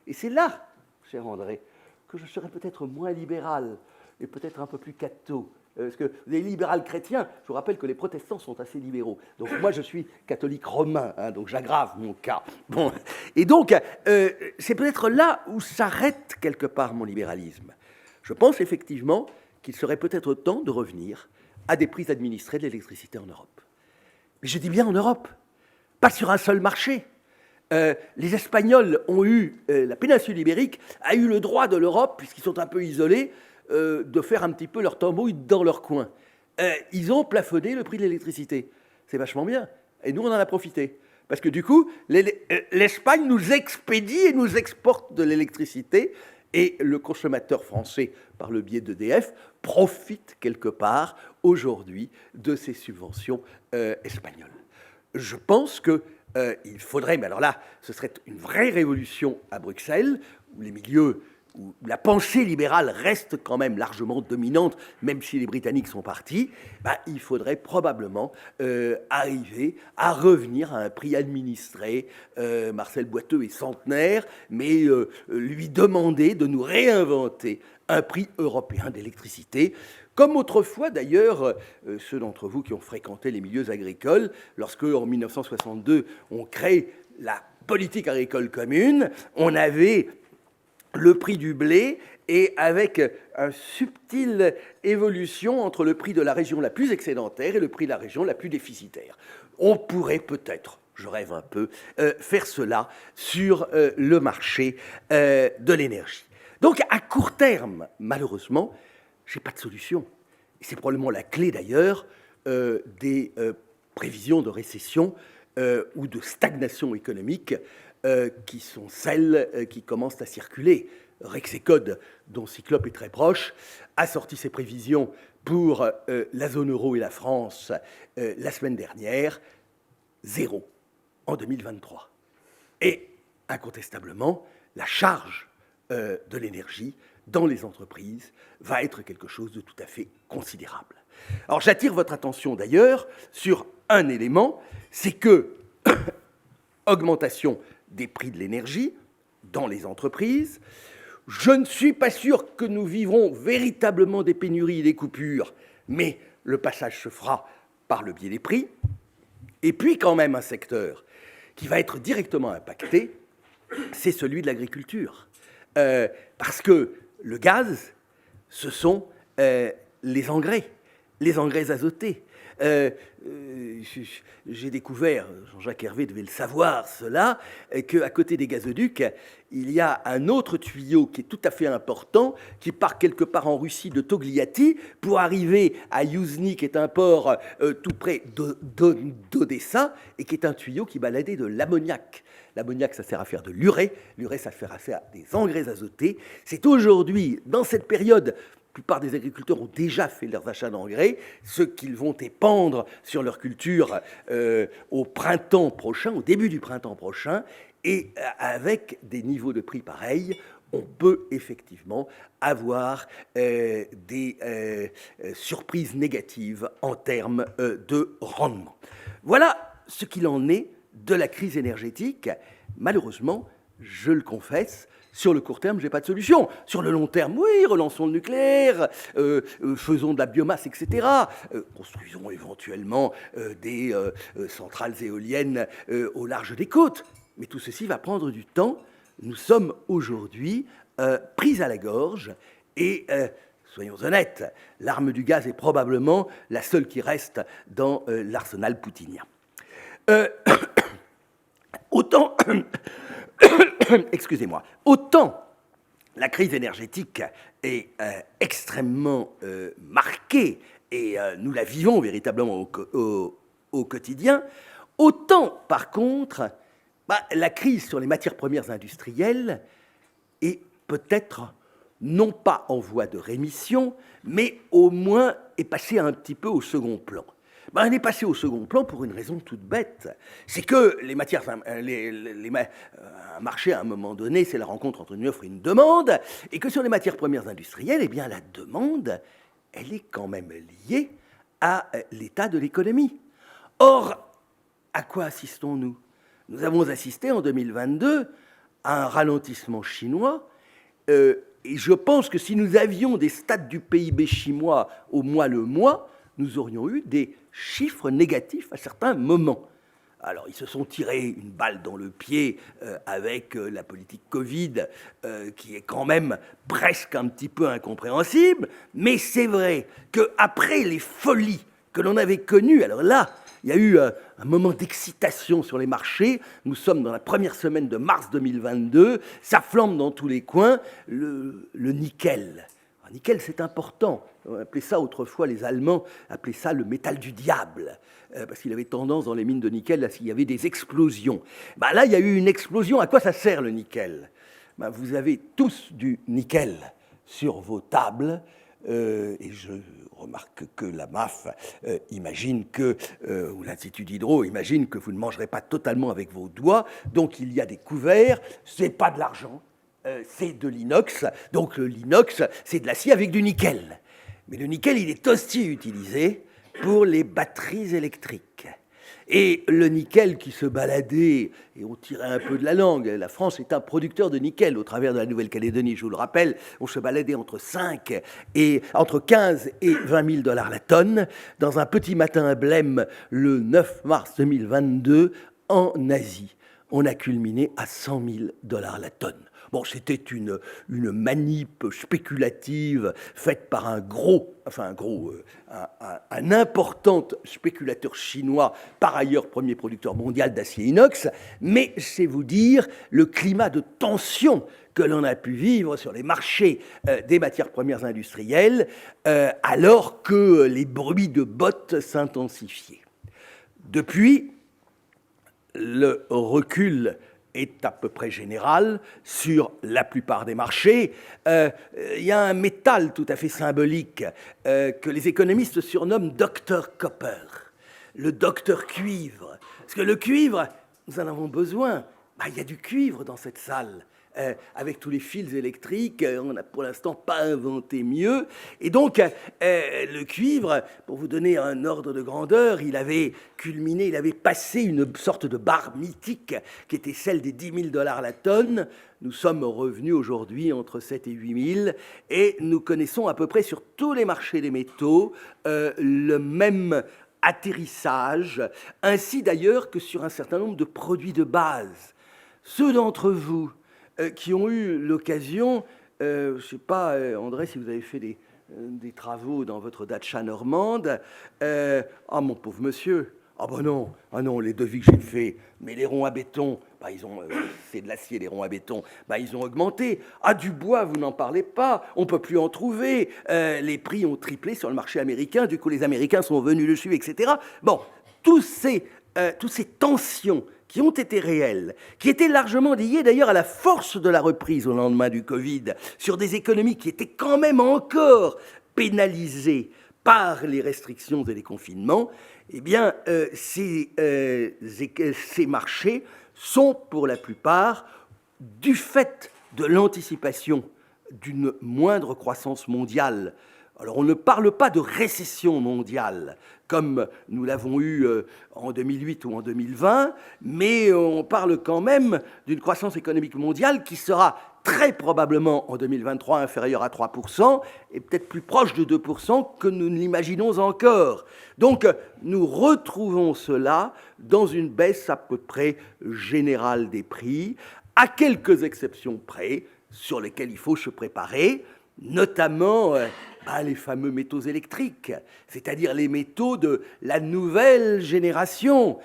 Et c'est là, cher André, que je serais peut-être moins libéral et peut-être un peu plus catho. Parce que les libérales chrétiens, je vous rappelle que les protestants sont assez libéraux. Donc moi, je suis catholique romain, donc j'aggrave mon cas. Bon. Et donc, c'est peut-être là où s'arrête quelque part mon libéralisme. Je pense effectivement qu'il serait peut-être temps de revenir à des prix administrés de l'électricité en Europe. Mais je dis bien en Europe, pas sur un seul marché. Les Espagnols ont eu, la péninsule ibérique a eu le droit de l'Europe, puisqu'ils sont un peu isolés, de faire un petit peu leur tambouille dans leur coin. Ils ont plafonné le prix de l'électricité. C'est vachement bien. Et nous, on en a profité. Parce que du coup, l'Espagne nous expédie et nous exporte de l'électricité. Et le consommateur français, par le biais d'EDF, profite quelque part aujourd'hui de ces subventions espagnoles. Je pense qu'il faudrait, mais alors là, ce serait une vraie révolution à Bruxelles, où les milieux, où la pensée libérale reste quand même largement dominante, même si les Britanniques sont partis, il faudrait probablement arriver à revenir à un prix administré. Marcel Boiteux est centenaire, mais lui demander de nous réinventer un prix européen d'électricité, comme autrefois d'ailleurs, ceux d'entre vous qui ont fréquenté les milieux agricoles, lorsque en 1962 on crée la politique agricole commune, on avait le prix du blé, et avec une subtile évolution entre le prix de la région la plus excédentaire et le prix de la région la plus déficitaire. On pourrait peut-être, je rêve un peu, faire cela sur le marché de l'énergie. Donc à court terme, malheureusement, je n'ai pas de solution. C'est probablement la clé d'ailleurs des prévisions de récession ou de stagnation économique qui sont celles qui commencent à circuler. Rexecode, dont Cyclope est très proche, a sorti ses prévisions pour la zone euro et la France la semaine dernière, 0 en 2023. Et incontestablement, la charge de l'énergie dans les entreprises va être quelque chose de tout à fait considérable. Alors j'attire votre attention d'ailleurs sur un élément, c'est que augmentation des prix de l'énergie dans les entreprises. Je ne suis pas sûr que nous vivrons véritablement des pénuries et des coupures, mais le passage se fera par le biais des prix. Et puis quand même un secteur qui va être directement impacté, c'est celui de l'agriculture. Parce que le gaz, ce sont les engrais azotés. J'ai découvert, Jean-Jacques Hervé devait le savoir, cela, qu'à côté des gazoducs, il y a un autre tuyau qui est tout à fait important, qui part quelque part en Russie de Togliatti pour arriver à Yuzny, qui est un port tout près d'Odessa, et qui est un tuyau qui baladait de l'ammoniac. L'ammoniac, ça sert à faire de l'urée. L'urée, ça sert à faire des engrais azotés. C'est aujourd'hui, dans cette période, la plupart des agriculteurs ont déjà fait leurs achats d'engrais, ceux qu'ils vont épandre sur leur culture au printemps prochain, au début du printemps prochain, et avec des niveaux de prix pareils, on peut effectivement avoir des surprises négatives en termes de rendement. Voilà ce qu'il en est de la crise énergétique. Malheureusement, je le confesse, sur le court terme, je n'ai pas de solution. Sur le long terme, oui, relançons le nucléaire, faisons de la biomasse, etc. Construisons éventuellement des centrales éoliennes au large des côtes. Mais tout ceci va prendre du temps. Nous sommes aujourd'hui pris à la gorge et, soyons honnêtes, l'arme du gaz est probablement la seule qui reste dans l'arsenal poutinien. Autant... Excusez-moi. Autant la crise énergétique est extrêmement marquée et nous la vivons véritablement au quotidien, autant, par contre, la crise sur les matières premières industrielles est peut-être non pas en voie de rémission, mais au moins est passée un petit peu au second plan. Elle est passée au second plan pour une raison toute bête. C'est que les matières, un marché, à un moment donné, c'est la rencontre entre une offre et une demande, et que sur les matières premières industrielles, eh bien, la demande, elle est quand même liée à l'état de l'économie. Or, à quoi assistons-nous ? Nous avons assisté en 2022 à un ralentissement chinois, et je pense que si nous avions des stats du PIB chinois au mois le mois, nous aurions eu des chiffres négatifs à certains moments. Alors, ils se sont tirés une balle dans le pied avec la politique Covid, qui est quand même presque un petit peu incompréhensible, mais c'est vrai qu'après les folies que l'on avait connues, alors là, Il y a eu un moment d'excitation sur les marchés. Nous sommes dans la première semaine de mars 2022. Ça flambe dans tous les coins. Le nickel. Alors, nickel, c'est important. On appelait ça autrefois, les Allemands appelaient ça le métal du diable. Parce qu'il avait tendance dans les mines de nickel, il y avait des explosions. Là, il y a eu une explosion. À quoi ça sert le nickel ? Vous avez tous du nickel sur vos tables. Et je remarque que la MAF imagine que, ou l'Institut d'Hydro imagine que vous ne mangerez pas totalement avec vos doigts. Donc il y a des couverts. C'est pas de l'argent, c'est de l'inox. Donc l'inox, c'est de l'acier avec du nickel. Mais le nickel, il est aussi utilisé pour les batteries électriques. Et le nickel qui se baladait, et on tirait un peu de la langue, la France est un producteur de nickel au travers de la Nouvelle-Calédonie, je vous le rappelle, on se baladait entre 15 et 20 000 $ la tonne, dans un petit matin blême le 9 mars 2022, en Asie. On a culminé à 100 000 $ la tonne. Bon, c'était une manip spéculative faite par un important spéculateur chinois, par ailleurs premier producteur mondial d'acier inox, mais c'est vous dire le climat de tension que l'on a pu vivre sur les marchés des matières premières industrielles, alors que les bruits de bottes s'intensifiaient. Depuis, le recul est à peu près général sur la plupart des marchés. Il y a un métal tout à fait symbolique que les économistes surnomment Dr Copper, le docteur cuivre. Parce que le cuivre, nous en avons besoin. Il y a du cuivre dans cette salle. Avec tous les fils électriques, on n'a pour l'instant pas inventé mieux. Et donc, le cuivre, pour vous donner un ordre de grandeur, il avait passé une sorte de barre mythique qui était celle des 10 000 $ la tonne. Nous sommes revenus aujourd'hui entre 7 et 8 000, et nous connaissons à peu près sur tous les marchés des métaux le même atterrissage, ainsi d'ailleurs que sur un certain nombre de produits de base. Ceux d'entre vous qui ont eu l'occasion, je ne sais pas, André, si vous avez fait des travaux dans votre datcha normande, mon pauvre monsieur, non, les devis que j'ai faits, mais les ronds à béton, c'est de l'acier, les ronds à béton, ils ont augmenté. Du bois, vous n'en parlez pas, on ne peut plus en trouver, les prix ont triplé sur le marché américain, du coup les Américains sont venus dessus, etc. Bon, toutes ces tensions qui ont été réelles, qui étaient largement liées d'ailleurs à la force de la reprise au lendemain du Covid, sur des économies qui étaient quand même encore pénalisées par les restrictions et les confinements, ces marchés sont pour la plupart, du fait de l'anticipation d'une moindre croissance mondiale. Alors on ne parle pas de récession mondiale, comme nous l'avons eu en 2008 ou en 2020, mais on parle quand même d'une croissance économique mondiale qui sera très probablement en 2023 inférieure à 3% et peut-être plus proche de 2% que nous ne l'imaginons encore. Donc nous retrouvons cela dans une baisse à peu près générale des prix, à quelques exceptions près, sur lesquelles il faut se préparer, notamment les fameux métaux électriques, c'est-à-dire les métaux de la nouvelle génération.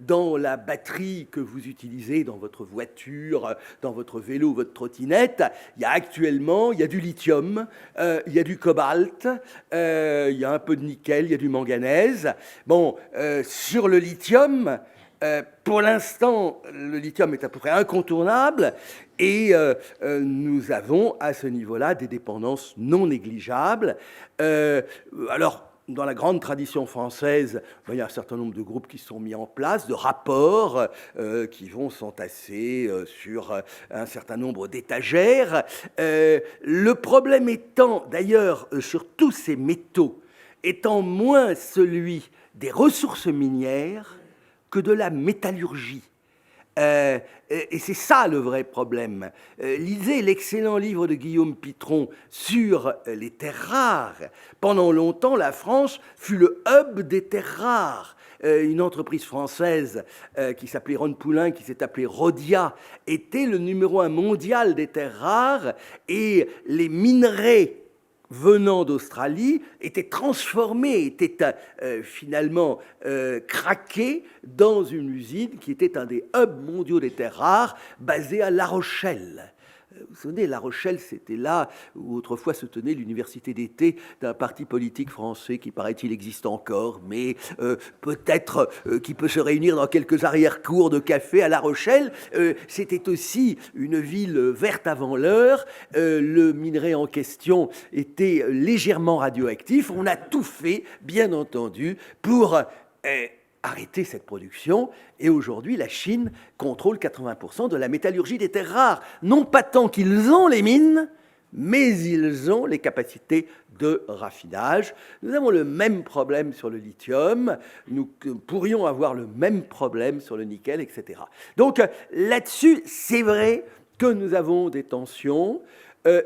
Dans la batterie que vous utilisez dans votre voiture, dans votre vélo, votre trottinette, il y a du lithium, il y a du cobalt, il y a un peu de nickel, il y a du manganèse. Sur le lithium, pour l'instant, le lithium est à peu près incontournable et nous avons à ce niveau-là des dépendances non négligeables. Dans la grande tradition française, il y a un certain nombre de groupes qui sont mis en place, de rapports qui vont s'entasser sur un certain nombre d'étagères. Le problème étant, d'ailleurs, sur tous ces métaux, étant moins celui des ressources minières que de la métallurgie. Et c'est ça le vrai problème. Lisez l'excellent livre de Guillaume Pitron sur les terres rares. Pendant longtemps, la France fut le hub des terres rares. Une entreprise française qui s'appelait Ron Poulain, qui s'est appelée Rhodia, était le numéro 1 mondial des terres rares, et les minerais venant d'Australie était transformé, était finalement craqué dans une usine qui était un des hubs mondiaux des terres rares, basée à La Rochelle. Vous vous souvenez, La Rochelle, c'était là où autrefois se tenait l'université d'été d'un parti politique français qui, paraît-il, existe encore, mais peut-être qui peut se réunir dans quelques arrière-cours de café à La Rochelle. C'était aussi une ville verte avant l'heure. Le minerai en question était légèrement radioactif. On a tout fait, bien entendu, pour arrêter cette production, et aujourd'hui la Chine contrôle 80% de la métallurgie des terres rares. Non pas tant qu'ils ont les mines, mais ils ont les capacités de raffinage. Nous avons le même problème sur le lithium, nous pourrions avoir le même problème sur le nickel, etc. Donc là-dessus, c'est vrai que nous avons des tensions.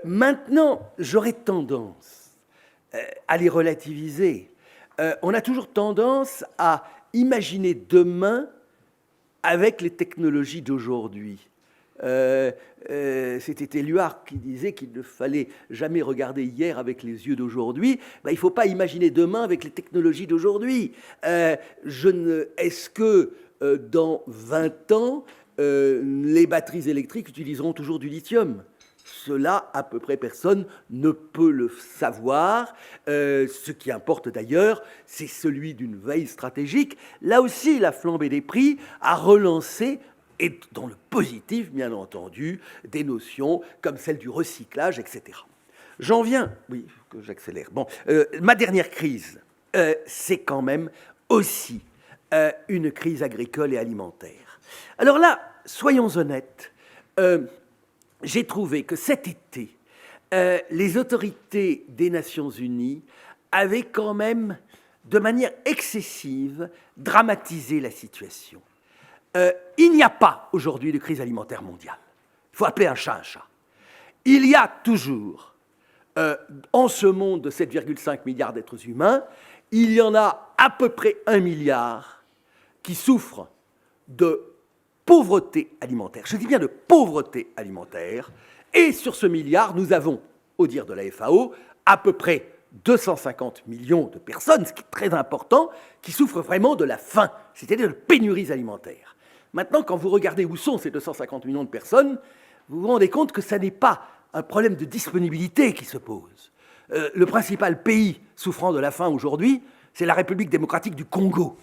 Maintenant, j'aurais tendance à les relativiser. On a toujours tendance à imaginer demain avec les technologies d'aujourd'hui. C'était Éluard qui disait qu'il ne fallait jamais regarder hier avec les yeux d'aujourd'hui. Il ne faut pas imaginer demain avec les technologies d'aujourd'hui. Est-ce que dans 20 ans, les batteries électriques utiliseront toujours du lithium ? Cela, à peu près personne ne peut le savoir. Ce qui importe d'ailleurs, c'est celui d'une veille stratégique. Là aussi, la flambée des prix a relancé, et dans le positif, bien entendu, des notions comme celle du recyclage, etc. J'en viens, oui, que j'accélère. Bon, ma dernière crise, c'est quand même aussi une crise agricole et alimentaire. Alors là, soyons honnêtes, j'ai trouvé que cet été, les autorités des Nations Unies avaient quand même, de manière excessive, dramatisé la situation. Il n'y a pas aujourd'hui de crise alimentaire mondiale. Il faut appeler un chat un chat. Il y a toujours, en ce monde de 7,5 milliards d'êtres humains, il y en a à peu près 1 milliard qui souffrent de pauvreté alimentaire. Je dis bien de pauvreté alimentaire. Et sur ce milliard, nous avons, au dire de la FAO, à peu près 250 millions de personnes, ce qui est très important, qui souffrent vraiment de la faim, c'est-à-dire de pénuries alimentaires. Maintenant, quand vous regardez où sont ces 250 millions de personnes, vous vous rendez compte que ce n'est pas un problème de disponibilité qui se pose. Le principal pays souffrant de la faim aujourd'hui, c'est la République démocratique du Congo,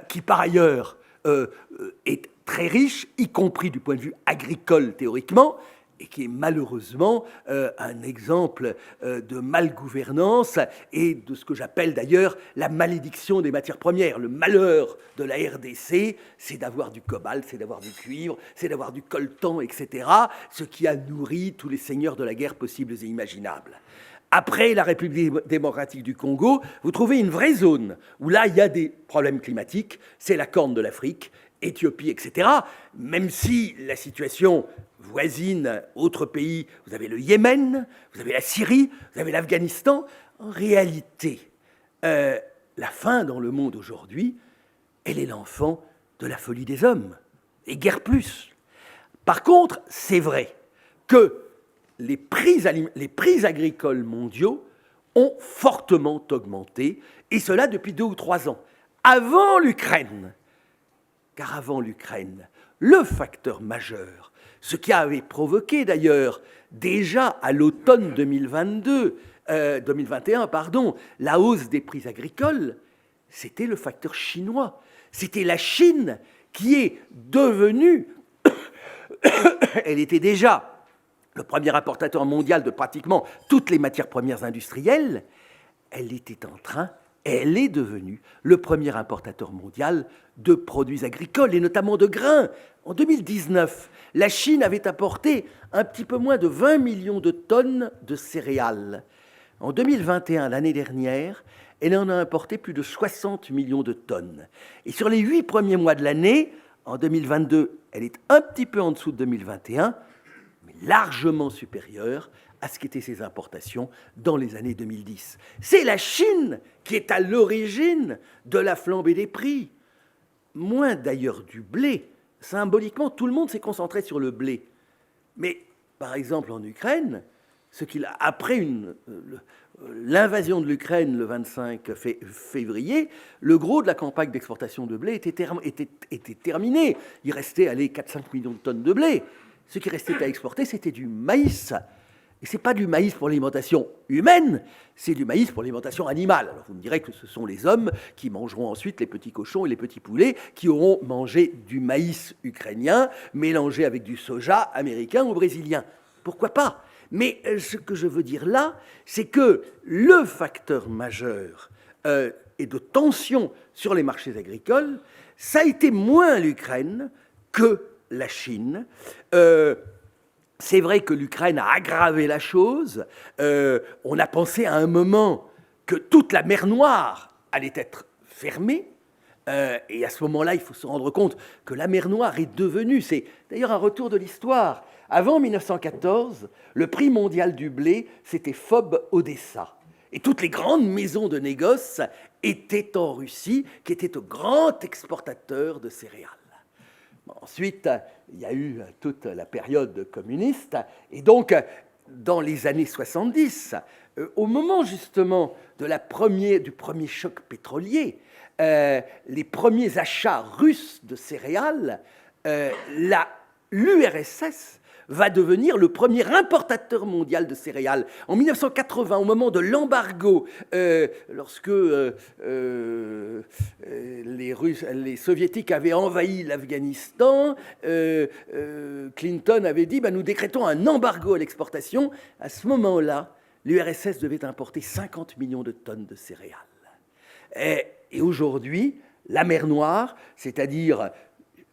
qui par ailleurs est très riche, y compris du point de vue agricole théoriquement, et qui est malheureusement un exemple de malgouvernance et de ce que j'appelle d'ailleurs la malédiction des matières premières. Le malheur de la RDC, c'est d'avoir du cobalt, c'est d'avoir du cuivre, c'est d'avoir du coltan, etc., ce qui a nourri tous les seigneurs de la guerre possibles et imaginables. Après la République démocratique du Congo, vous trouvez une vraie zone où là, il y a des problèmes climatiques, c'est la Corne de l'Afrique, Éthiopie, etc., même si la situation voisine, autres pays, vous avez le Yémen, vous avez la Syrie, vous avez l'Afghanistan. En réalité, la faim dans le monde aujourd'hui, elle est l'enfant de la folie des hommes, et guère plus. Par contre, c'est vrai que les prix agricoles mondiaux ont fortement augmenté, et cela depuis 2 ou 3 ans. Avant l'Ukraine, car avant l'Ukraine, le facteur majeur, ce qui avait provoqué d'ailleurs déjà à l'automne 2021, la hausse des prix agricoles, c'était le facteur chinois. C'était la Chine qui est devenue, elle était déjà le premier importateur mondial de pratiquement toutes les matières premières industrielles, elle est devenue le premier importateur mondial de produits agricoles et notamment de grains. En 2019, la Chine avait apporté un petit peu moins de 20 millions de tonnes de céréales. En 2021, l'année dernière, elle en a importé plus de 60 millions de tonnes. Et sur les 8 premiers mois de l'année, en 2022, elle est un petit peu en dessous de 2021, mais largement supérieure à ce qu'étaient ses importations dans les années 2010. C'est la Chine qui est à l'origine de la flambée des prix. Moins d'ailleurs du blé. Symboliquement, tout le monde s'est concentré sur le blé. Mais, par exemple, en Ukraine, après l'invasion de l'Ukraine le 25 février, le gros de la campagne d'exportation de blé était terminé. Il restait 4-5 millions de tonnes de blé. Ce qui restait à exporter, c'était du maïs. Et ce n'est pas du maïs pour l'alimentation humaine, c'est du maïs pour l'alimentation animale. Alors vous me direz que ce sont les hommes qui mangeront ensuite les petits cochons et les petits poulets qui auront mangé du maïs ukrainien mélangé avec du soja américain ou brésilien. Pourquoi pas ? Mais ce que je veux dire là, c'est que le facteur majeur et de tension sur les marchés agricoles, ça a été moins l'Ukraine que la Chine. C'est vrai que l'Ukraine a aggravé la chose. On a pensé à un moment que toute la mer Noire allait être fermée. Et à ce moment-là, il faut se rendre compte que la mer Noire est devenue, c'est d'ailleurs un retour de l'histoire. Avant 1914, le prix mondial du blé, c'était FOB Odessa. Et toutes les grandes maisons de négoce étaient en Russie, qui était un grand exportateur de céréales. Ensuite, il y a eu toute la période communiste, et donc, dans les années 70, au moment justement du premier choc pétrolier, les premiers achats russes de céréales, l'URSS va devenir le premier importateur mondial de céréales. En 1980, au moment de l'embargo, lorsque les Soviétiques avaient envahi l'Afghanistan, Clinton avait dit nous décrétons un embargo à l'exportation. À ce moment-là, l'URSS devait importer 50 millions de tonnes de céréales. Et aujourd'hui, la mer Noire, c'est-à-dire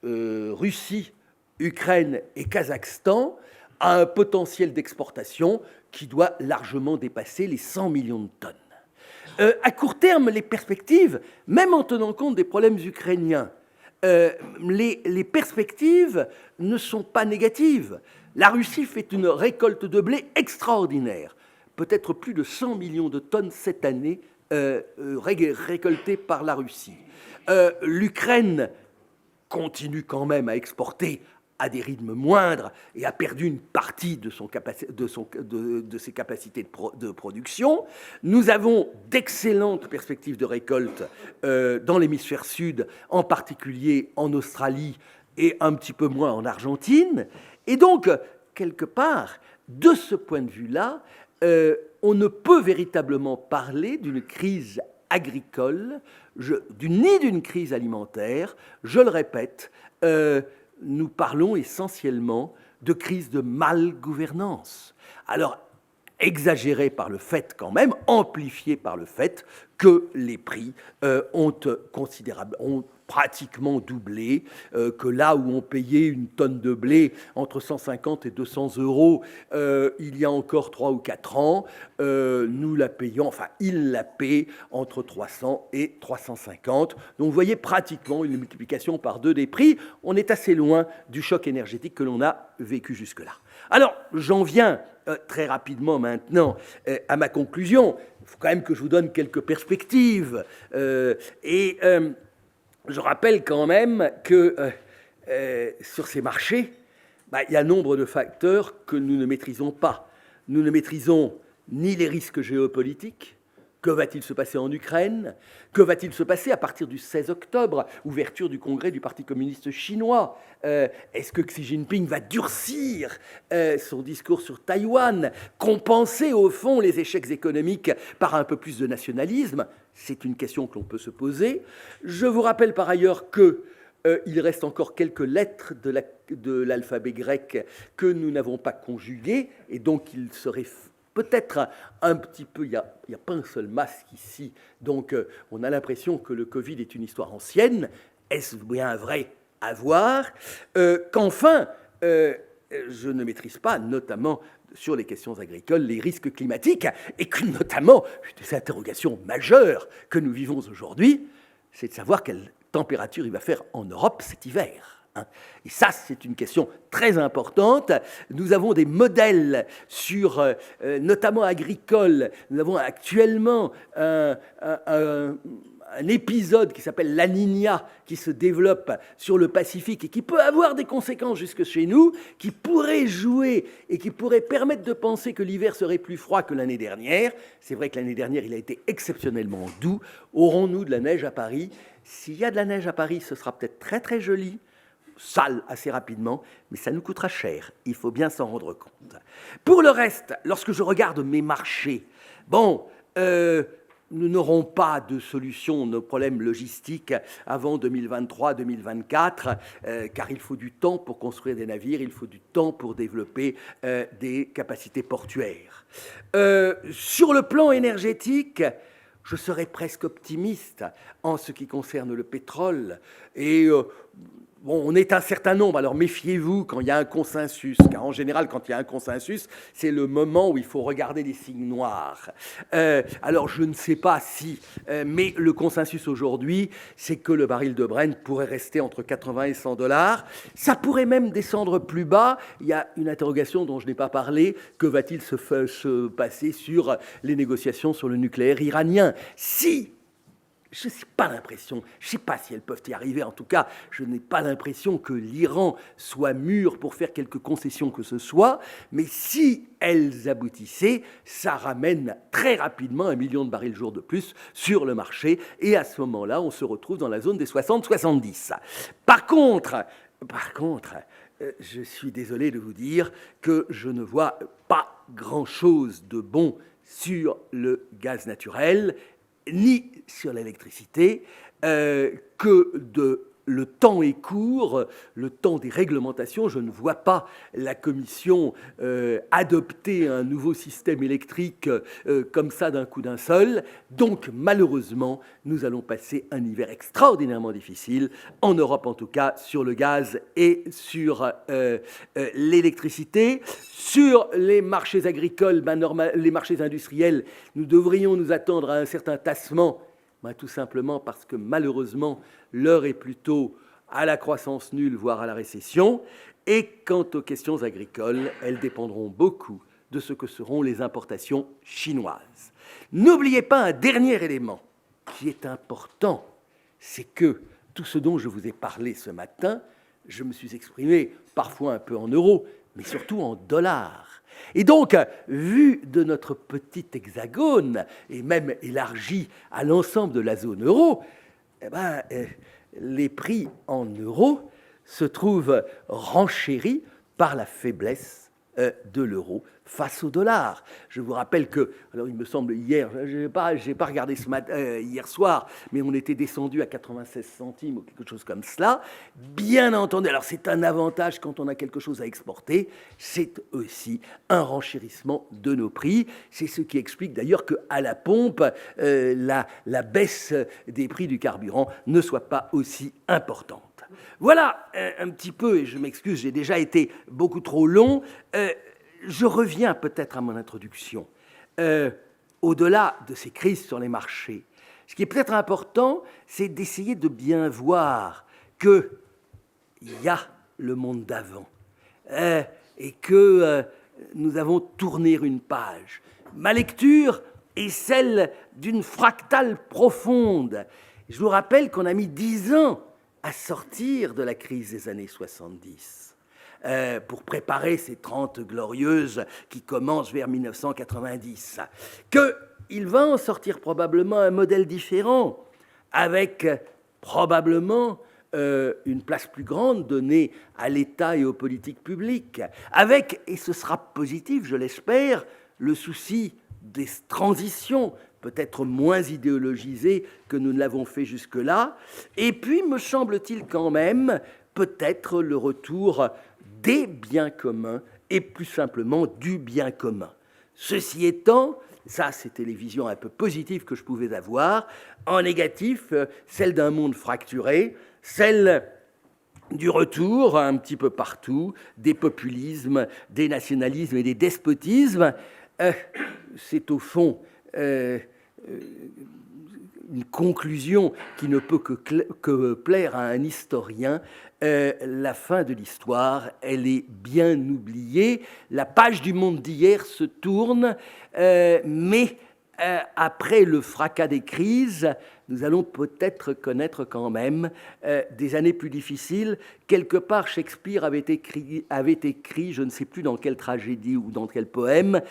Russie, Ukraine et Kazakhstan, a un potentiel d'exportation qui doit largement dépasser les 100 millions de tonnes. À court terme, les perspectives, même en tenant compte des problèmes ukrainiens, les perspectives ne sont pas négatives. La Russie fait une récolte de blé extraordinaire, peut-être plus de 100 millions de tonnes cette année récoltées par la Russie. L'Ukraine continue quand même à exporter à des rythmes moindres et a perdu une partie de ses capacités de production. Nous avons d'excellentes perspectives de récolte dans l'hémisphère sud, en particulier en Australie et un petit peu moins en Argentine. Et donc, quelque part, de ce point de vue-là, on ne peut véritablement parler d'une crise agricole, ni d'une crise alimentaire. Je le répète, nous parlons essentiellement de crise de malgouvernance. Alors, exagérée par le fait quand même, amplifiée par le fait que les prix ont pratiquement doublé, que là où on payait une tonne de blé entre 150 et 200 euros il y a encore 3 ou 4 ans, nous la payons, enfin ils la paient entre 300 et 350. Donc vous voyez pratiquement une multiplication par 2 des prix. On est assez loin du choc énergétique que l'on a vécu jusque-là. Alors j'en viens très rapidement maintenant à ma conclusion. Il faut quand même que je vous donne quelques perspectives. Je rappelle quand même que sur ces marchés, il y a nombre de facteurs que nous ne maîtrisons pas. Nous ne maîtrisons ni les risques géopolitiques. Que va-t-il se passer en Ukraine? Que va-t-il se passer à partir du 16 octobre, ouverture du congrès du Parti communiste chinois? Est-ce que Xi Jinping va durcir son discours sur Taïwan, compenser au fond les échecs économiques par un peu plus de nationalisme? C'est une question que l'on peut se poser. Je vous rappelle par ailleurs qu'il reste encore quelques lettres de l'alphabet grec que nous n'avons pas conjuguées, et donc il serait peut-être un petit peu, il n'y a pas un seul masque ici, donc on a l'impression que le Covid est une histoire ancienne. Est-ce bien vrai à voir? Qu'enfin, je ne maîtrise pas, notamment sur les questions agricoles, les risques climatiques, et que notamment, une des interrogations majeures que nous vivons aujourd'hui, c'est de savoir quelle température il va faire en Europe cet hiver. Et ça, c'est une question très importante. Nous avons des modèles sur, notamment agricoles. Nous avons actuellement un un épisode qui s'appelle la Niña, qui se développe sur le Pacifique et qui peut avoir des conséquences jusque chez nous, qui pourrait jouer et qui pourrait permettre de penser que l'hiver serait plus froid que l'année dernière. C'est vrai que l'année dernière, il a été exceptionnellement doux. Aurons-nous de la neige à Paris? S'il y a de la neige à Paris, ce sera peut-être très très joli, sale assez rapidement, mais ça nous coûtera cher. Il faut bien s'en rendre compte. Pour le reste, lorsque je regarde mes marchés, bon... nous n'aurons pas de solution nos problèmes logistiques avant 2023-2024, car il faut du temps pour construire des navires, il faut du temps pour développer des capacités portuaires. Sur le plan énergétique, je serais presque optimiste en ce qui concerne le pétrole. Et bon, on est un certain nombre, alors méfiez-vous quand il y a un consensus, car en général, quand il y a un consensus, c'est le moment où il faut regarder les signes noirs. Alors, je ne sais pas si, mais le consensus aujourd'hui, c'est que le baril de Brent pourrait rester entre 80 et 100 $. Ça pourrait même descendre plus bas. Il y a une interrogation dont je n'ai pas parlé. Que va-t-il se passer sur les négociations sur le nucléaire iranien? Si je n'ai pas l'impression, je ne sais pas si elles peuvent y arriver, en tout cas, je n'ai pas l'impression que l'Iran soit mûr pour faire quelque concession que ce soit, mais si elles aboutissaient, ça ramène très rapidement 1 million de barils jour de plus sur le marché, et à ce moment-là, on se retrouve dans la zone des 60-70. Par contre, je suis désolé de vous dire que je ne vois pas grand-chose de bon sur le gaz naturel, ni sur l'électricité, le temps est court, le temps des réglementations. Je ne vois pas la Commission adopter un nouveau système électrique comme ça d'un coup d'un seul. Donc, malheureusement, nous allons passer un hiver extraordinairement difficile, en Europe en tout cas, sur le gaz et sur l'électricité. Sur les marchés agricoles, les marchés industriels, nous devrions nous attendre à un certain tassement, tout simplement parce que malheureusement, l'heure est plutôt à la croissance nulle, voire à la récession. Et quant aux questions agricoles, elles dépendront beaucoup de ce que seront les importations chinoises. N'oubliez pas un dernier élément qui est important, c'est que tout ce dont je vous ai parlé ce matin, je me suis exprimé parfois un peu en euros, mais surtout en dollars. Et donc, vu de notre petit hexagone, et même élargi à l'ensemble de la zone euro, les prix en euros se trouvent renchéris par la faiblesse de l'euro face au dollar. Je vous rappelle que, alors il me semble hier, je n'ai pas regardé hier soir, mais on était descendu à 96 centimes ou quelque chose comme cela. Bien entendu, alors c'est un avantage quand on a quelque chose à exporter, c'est aussi un renchérissement de nos prix. C'est ce qui explique d'ailleurs qu'à la pompe, la baisse des prix du carburant ne soit pas aussi importante. Voilà un petit peu, et je m'excuse, j'ai déjà été beaucoup trop long. Je reviens peut-être à mon introduction. Au-delà de ces crises sur les marchés, ce qui est peut-être important, c'est d'essayer de bien voir qu'il y a le monde d'avant et que nous avons tourné une page. Ma lecture est celle d'une fractale profonde. Je vous rappelle qu'on a mis 10 ans à sortir de la crise des années 70. Pour préparer ces 30 glorieuses qui commencent vers 1990, qu'il va en sortir probablement un modèle différent, avec probablement une place plus grande donnée à l'État et aux politiques publiques, avec, et ce sera positif, je l'espère, le souci des transitions, peut-être moins idéologisées que nous ne l'avons fait jusque-là, et puis, me semble-t-il quand même, peut-être le retour des biens communs et plus simplement du bien commun. Ceci étant, ça c'était les visions un peu positives que je pouvais avoir, en négatif, celle d'un monde fracturé, celle du retour un petit peu partout, des populismes, des nationalismes et des despotismes. C'est au fond une conclusion qui ne peut que plaire à un historien. La fin de l'histoire, elle est bien oubliée. La page du monde d'hier se tourne, mais après le fracas des crises, nous allons peut-être connaître quand même des années plus difficiles. Quelque part, Shakespeare avait écrit, je ne sais plus dans quelle tragédie ou dans quel poème,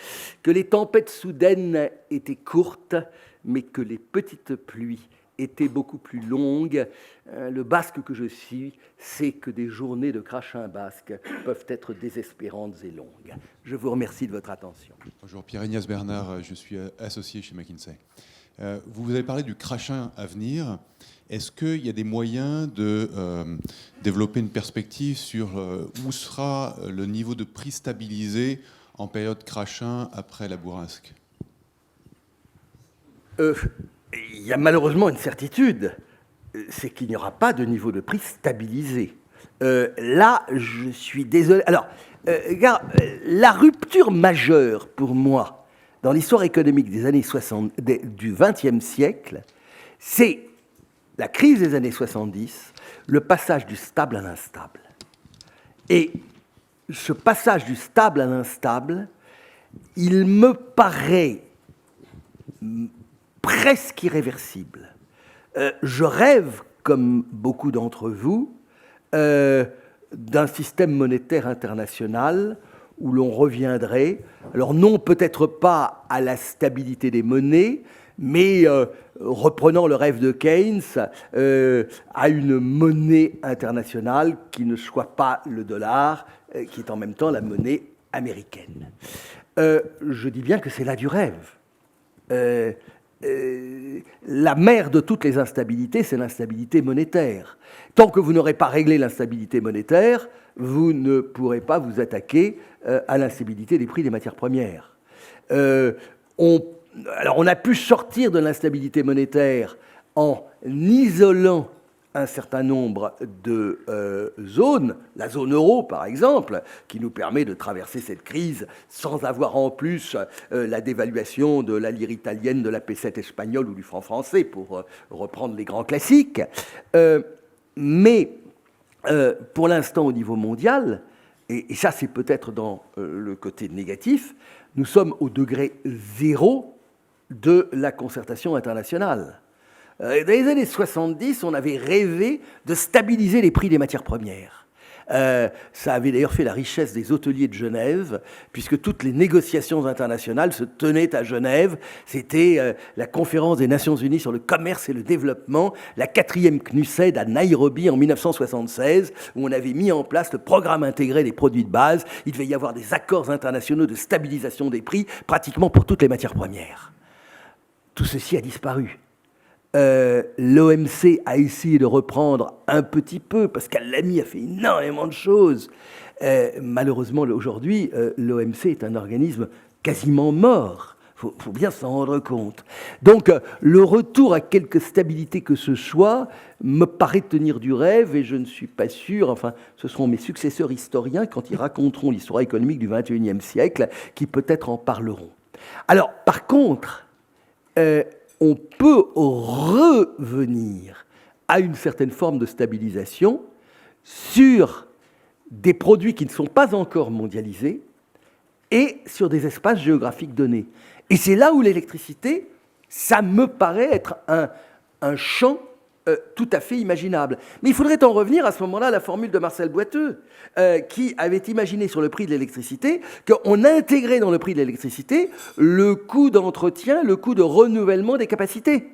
que les tempêtes soudaines étaient courtes, mais que les petites pluies étaient beaucoup plus longues. Le basque que je suis sait que des journées de crachin basque peuvent être désespérantes et longues. Je vous remercie de votre attention. Bonjour, Pierre-Ignace Bernard, je suis associé chez McKinsey. Vous avez parlé du crachin à venir. Est-ce qu'il y a des moyens de développer une perspective sur où sera le niveau de prix stabilisé en période crachin après la bourrasque ? Il y a malheureusement une certitude, c'est qu'il n'y aura pas de niveau de prix stabilisé. Là, je suis désolé. Alors, la rupture majeure pour moi dans l'histoire économique des années 60, du XXe siècle, c'est la crise des années 70, le passage du stable à l'instable. Et ce passage du stable à l'instable, il me paraît presque irréversible. Je rêve, comme beaucoup d'entre vous, d'un système monétaire international où l'on reviendrait, alors non peut-être pas à la stabilité des monnaies, mais reprenant le rêve de Keynes, à une monnaie internationale qui ne soit pas le dollar, qui est en même temps la monnaie américaine. Je dis bien que c'est là du rêve. La mère de toutes les instabilités, c'est l'instabilité monétaire. Tant que vous n'aurez pas réglé l'instabilité monétaire, vous ne pourrez pas vous attaquer à l'instabilité des prix des matières premières. Alors, on a pu sortir de l'instabilité monétaire en isolant un certain nombre de zones, la zone euro par exemple, qui nous permet de traverser cette crise sans avoir en plus la dévaluation de la lire italienne, de la pesette espagnole ou du franc français, pour reprendre les grands classiques. Mais pour l'instant, au niveau mondial, et ça c'est peut-être dans le côté négatif, nous sommes au degré zéro de la concertation internationale. Dans les années 70, on avait rêvé de stabiliser les prix des matières premières. Ça avait d'ailleurs fait la richesse des hôteliers de Genève, puisque toutes les négociations internationales se tenaient à Genève. C'était la conférence des Nations Unies sur le commerce et le développement, la 4e CNUSED à Nairobi en 1976, où on avait mis en place le programme intégré des produits de base. Il devait y avoir des accords internationaux de stabilisation des prix, pratiquement pour toutes les matières premières. Tout ceci a disparu. L'OMC a essayé de reprendre un petit peu, parce qu'Al-Lamy a fait énormément de choses. Malheureusement, aujourd'hui, l'OMC est un organisme quasiment mort. Il faut bien s'en rendre compte. Donc, le retour à quelque stabilité que ce soit me paraît tenir du rêve, et je ne suis pas sûr, enfin, ce seront mes successeurs historiens, quand ils raconteront l'histoire économique du XXIe siècle, qui peut-être en parleront. Alors, par contre, on peut revenir à une certaine forme de stabilisation sur des produits qui ne sont pas encore mondialisés et sur des espaces géographiques donnés. Et c'est là où l'électricité, ça me paraît être un champ tout à fait imaginable. Mais il faudrait en revenir à ce moment-là à la formule de Marcel Boiteux, qui avait imaginé sur le prix de l'électricité qu'on intégrait dans le prix de l'électricité le coût d'entretien, le coût de renouvellement des capacités.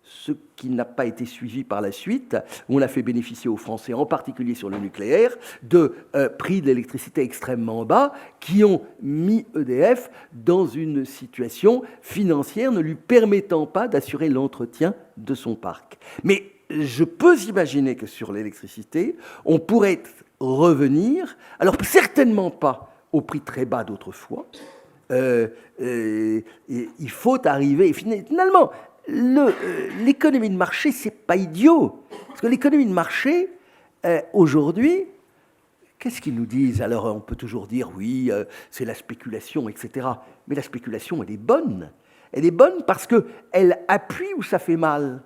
Ce qui n'a pas été suivi par la suite, où on a fait bénéficier aux Français, en particulier sur le nucléaire, de prix de l'électricité extrêmement bas, qui ont mis EDF dans une situation financière ne lui permettant pas d'assurer l'entretien de son parc. Mais je peux imaginer que sur l'électricité, on pourrait revenir, alors certainement pas au prix très bas d'autrefois. Il faut arriver, finalement, l'économie de marché, c'est pas idiot. Parce que l'économie de marché, aujourd'hui, qu'est-ce qu'ils nous disent? Alors, on peut toujours dire, oui, c'est la spéculation, etc. Mais la spéculation, elle est bonne. Elle est bonne parce qu'elle appuie où ça fait mal.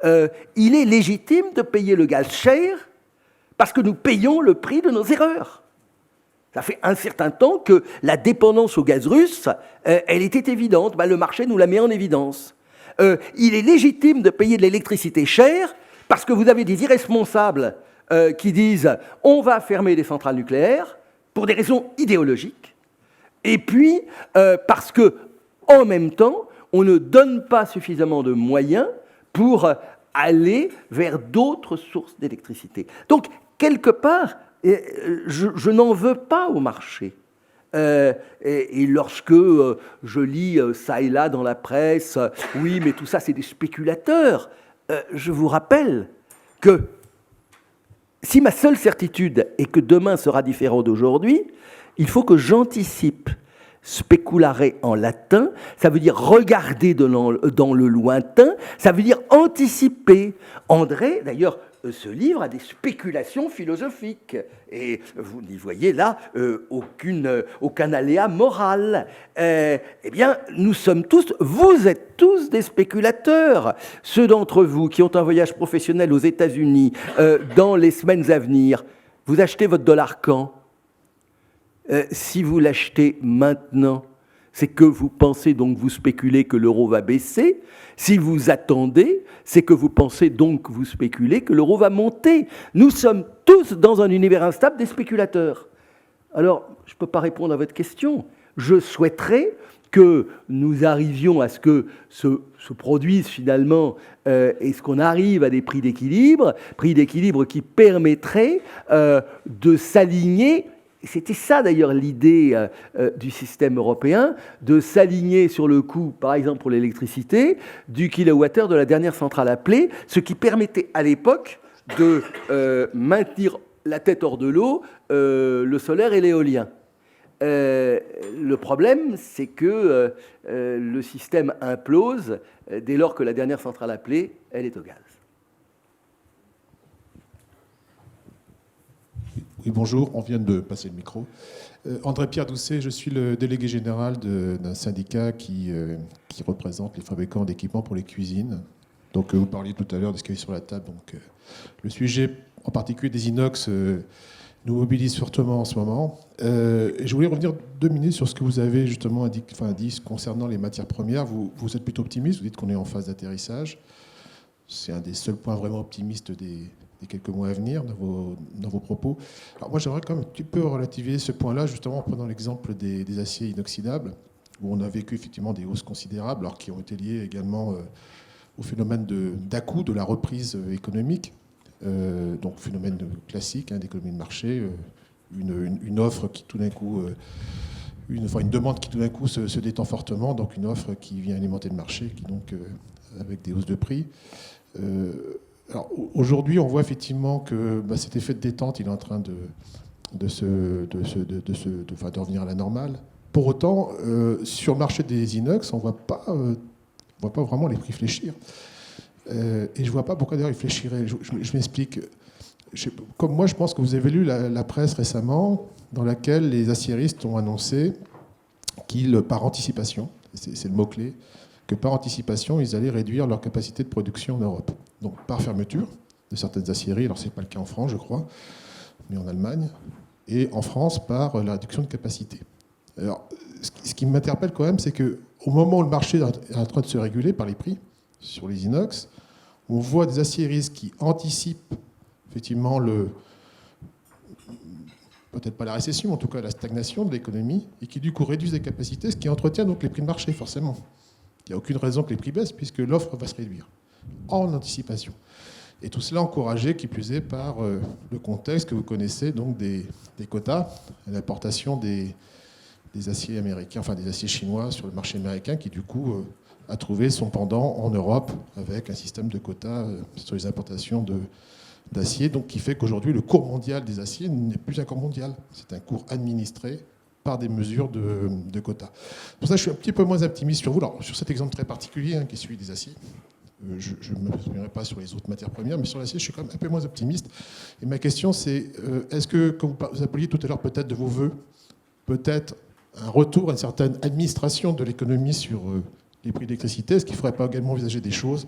Il est légitime de payer le gaz cher parce que nous payons le prix de nos erreurs. Ça fait un certain temps que la dépendance au gaz russe, elle était évidente. Le marché nous la met en évidence. Il est légitime de payer de l'électricité chère parce que vous avez des irresponsables qui disent « on va fermer les centrales nucléaires » pour des raisons idéologiques. Et puis, parce que, en même temps, on ne donne pas suffisamment de moyens pour aller vers d'autres sources d'électricité. Donc, quelque part, je n'en veux pas au marché. Et lorsque je lis ça et là dans la presse, oui, mais tout ça, c'est des spéculateurs, je vous rappelle que si ma seule certitude est que demain sera différent d'aujourd'hui, il faut que j'anticipe. Speculare en latin, ça veut dire regarder dans le lointain, ça veut dire anticiper. André, d'ailleurs, ce livre a des spéculations philosophiques. Et vous n'y voyez là aucun aléa moral. Eh bien, nous sommes tous, vous êtes tous des spéculateurs. Ceux d'entre vous qui ont un voyage professionnel aux États-Unis dans les semaines à venir, vous achetez votre dollar quand ? Si vous l'achetez maintenant, c'est que vous pensez, donc vous spéculez que l'euro va baisser. Si vous attendez, c'est que vous pensez, donc vous spéculez que l'euro va monter. Nous sommes tous dans un univers instable des spéculateurs. Alors, je ne peux pas répondre à votre question. Je souhaiterais que nous arrivions à ce que se produise finalement et ce qu'on arrive à des prix d'équilibre qui permettraient de s'aligner. C'était ça d'ailleurs l'idée du système européen, de s'aligner sur le coût, par exemple pour l'électricité, du kilowattheure de la dernière centrale appelée, ce qui permettait à l'époque de maintenir la tête hors de l'eau, le solaire et l'éolien. Le problème, c'est que le système implose dès lors que la dernière centrale appelée, elle est au gaz. Oui, bonjour, on vient de passer le micro. André-Pierre Doucet, je suis le délégué général d'un syndicat qui représente les fabricants d'équipements pour les cuisines. Donc, vous parliez tout à l'heure de ce qu'il y avait sur la table. Donc, le sujet, en particulier des inox, nous mobilise fortement en ce moment. Et je voulais revenir 2 minutes sur ce que vous avez justement dit concernant les matières premières. Vous êtes plutôt optimiste, vous dites qu'on est en phase d'atterrissage. C'est un des seuls points vraiment optimistes des quelques mois à venir dans vos propos. Alors moi, j'aimerais quand même un petit peu relativiser ce point-là, justement en prenant l'exemple des aciers inoxydables, où on a vécu effectivement des hausses considérables, alors qui ont été liées également au phénomène d'à-coup de la reprise économique, donc phénomène classique d'économie de marché, une offre qui tout d'un coup... une demande qui tout d'un coup se détend fortement, donc une offre qui vient alimenter le marché, qui donc avec des hausses de prix. Alors, aujourd'hui, on voit effectivement que cet effet de détente, il est en train de revenir à la normale. Pour autant, sur le marché des inox, on ne voit pas vraiment les prix fléchir. Et je ne vois pas pourquoi d'ailleurs ils fléchiraient. Je m'explique. Comme moi, je pense que vous avez lu la presse récemment, dans laquelle les aciéristes ont annoncé qu'ils, par anticipation, c'est le mot-clé, que par anticipation, ils allaient réduire leur capacité de production en Europe. Donc par fermeture de certaines aciéries, alors ce n'est pas le cas en France, je crois, mais en Allemagne, et en France par la réduction de capacité. Alors, ce qui m'interpelle quand même, c'est qu'au moment où le marché est en train de se réguler par les prix sur les inox, on voit des aciéristes qui anticipent effectivement peut-être pas la récession, en tout cas la stagnation de l'économie, et qui du coup réduisent les capacités, ce qui entretient donc les prix de marché, forcément. Il n'y a aucune raison que les prix baissent, puisque l'offre va se réduire, en anticipation. Et tout cela encouragé, qui plus est, par le contexte que vous connaissez, donc des quotas, l'importation des aciers américains, enfin des aciers chinois sur le marché américain, qui du coup a trouvé son pendant en Europe, avec un système de quotas sur les importations d'acier, donc qui fait qu'aujourd'hui, le cours mondial des aciers n'est plus un cours mondial. C'est un cours administré par des mesures de quotas. Pour ça, je suis un petit peu moins optimiste sur vous. Alors, sur cet exemple très particulier, qui est celui des aciers, je ne m'exprimerai pas sur les autres matières premières, mais sur l'acier, je suis quand même un peu moins optimiste. Et ma question, c'est, est-ce que, comme vous appeliez tout à l'heure peut-être de vos voeux, peut-être un retour à une certaine administration de l'économie sur les prix d'électricité, est-ce qu'il ne faudrait pas également envisager des choses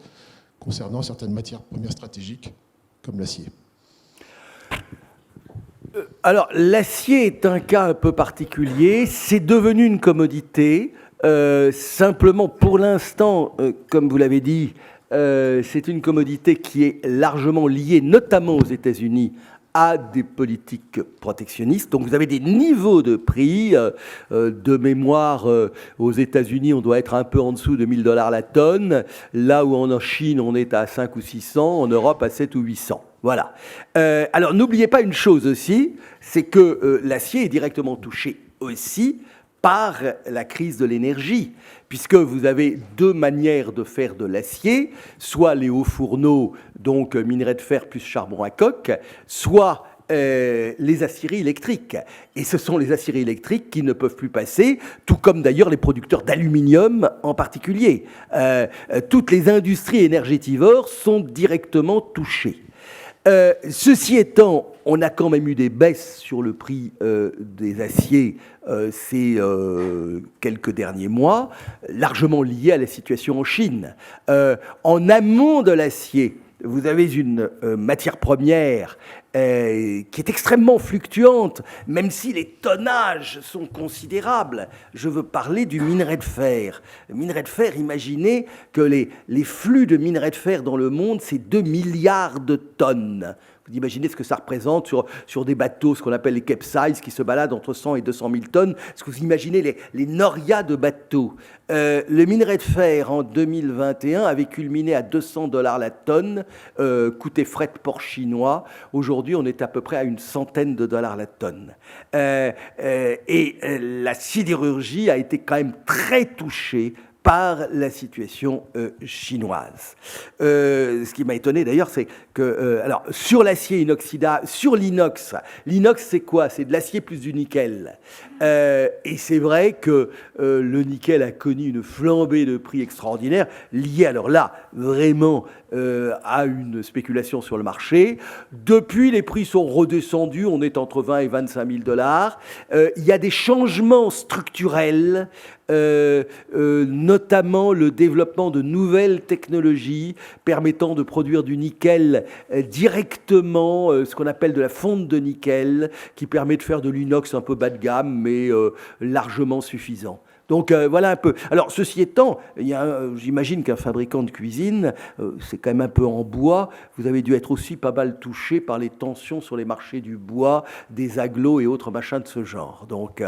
concernant certaines matières premières stratégiques, comme l'acier ? Alors, l'acier est un cas un peu particulier. C'est devenu une commodité. Simplement, pour l'instant, comme vous l'avez dit, c'est une commodité qui est largement liée, notamment aux États-Unis, à des politiques protectionnistes. Donc vous avez des niveaux de prix. De mémoire, aux États-Unis, on doit être un peu en dessous de $1000 la tonne, là où en Chine, on est à 500 ou 600, en Europe à 700 ou 800. Voilà. Alors n'oubliez pas une chose aussi, c'est que l'acier est directement touché aussi par la crise de l'énergie, puisque vous avez deux manières de faire de l'acier, soit les hauts fourneaux, donc minerai de fer plus charbon à coke, soit les aciéries électriques. Et ce sont les aciéries électriques qui ne peuvent plus passer, tout comme d'ailleurs les producteurs d'aluminium en particulier. Toutes les industries énergétivores sont directement touchées. Ceci étant, on a quand même eu des baisses sur le prix des aciers ces quelques derniers mois, largement liées à la situation en Chine. En amont de l'acier, vous avez une matière première qui est extrêmement fluctuante, même si les tonnages sont considérables. Je veux parler du minerai de fer. Le minerai de fer, imaginez que les flux de minerai de fer dans le monde, c'est 2 milliards de tonnes. Vous imaginez ce que ça représente sur des bateaux, ce qu'on appelle les capesize, qui se baladent entre 100 et 200 000 tonnes. Est-ce que vous imaginez les norias de bateaux? Le minerai de fer, en 2021, avait culminé à $200 la tonne, coûté fret port chinois. Aujourd'hui, on est à peu près à une centaine de dollars la tonne. Et la sidérurgie a été quand même très touchée par la situation chinoise. Ce qui m'a étonné d'ailleurs, c'est que, alors, sur l'acier inoxydable, sur l'inox, l'inox c'est quoi? C'est de l'acier plus du nickel. Et c'est vrai que le nickel a connu une flambée de prix extraordinaire, liée alors là, vraiment, à une spéculation sur le marché. Depuis, les prix sont redescendus, on est entre 20 et 25 000 dollars. Il y a des changements structurels, notamment le développement de nouvelles technologies permettant de produire du nickel directement, ce qu'on appelle de la fonte de nickel, qui permet de faire de l'inox un peu bas de gamme, mais largement suffisant. Donc voilà un peu. Alors ceci étant, j'imagine qu'un fabricant de cuisine, c'est quand même un peu en bois. Vous avez dû être aussi pas mal touché par les tensions sur les marchés du bois, des agglos et autres machins de ce genre. Donc,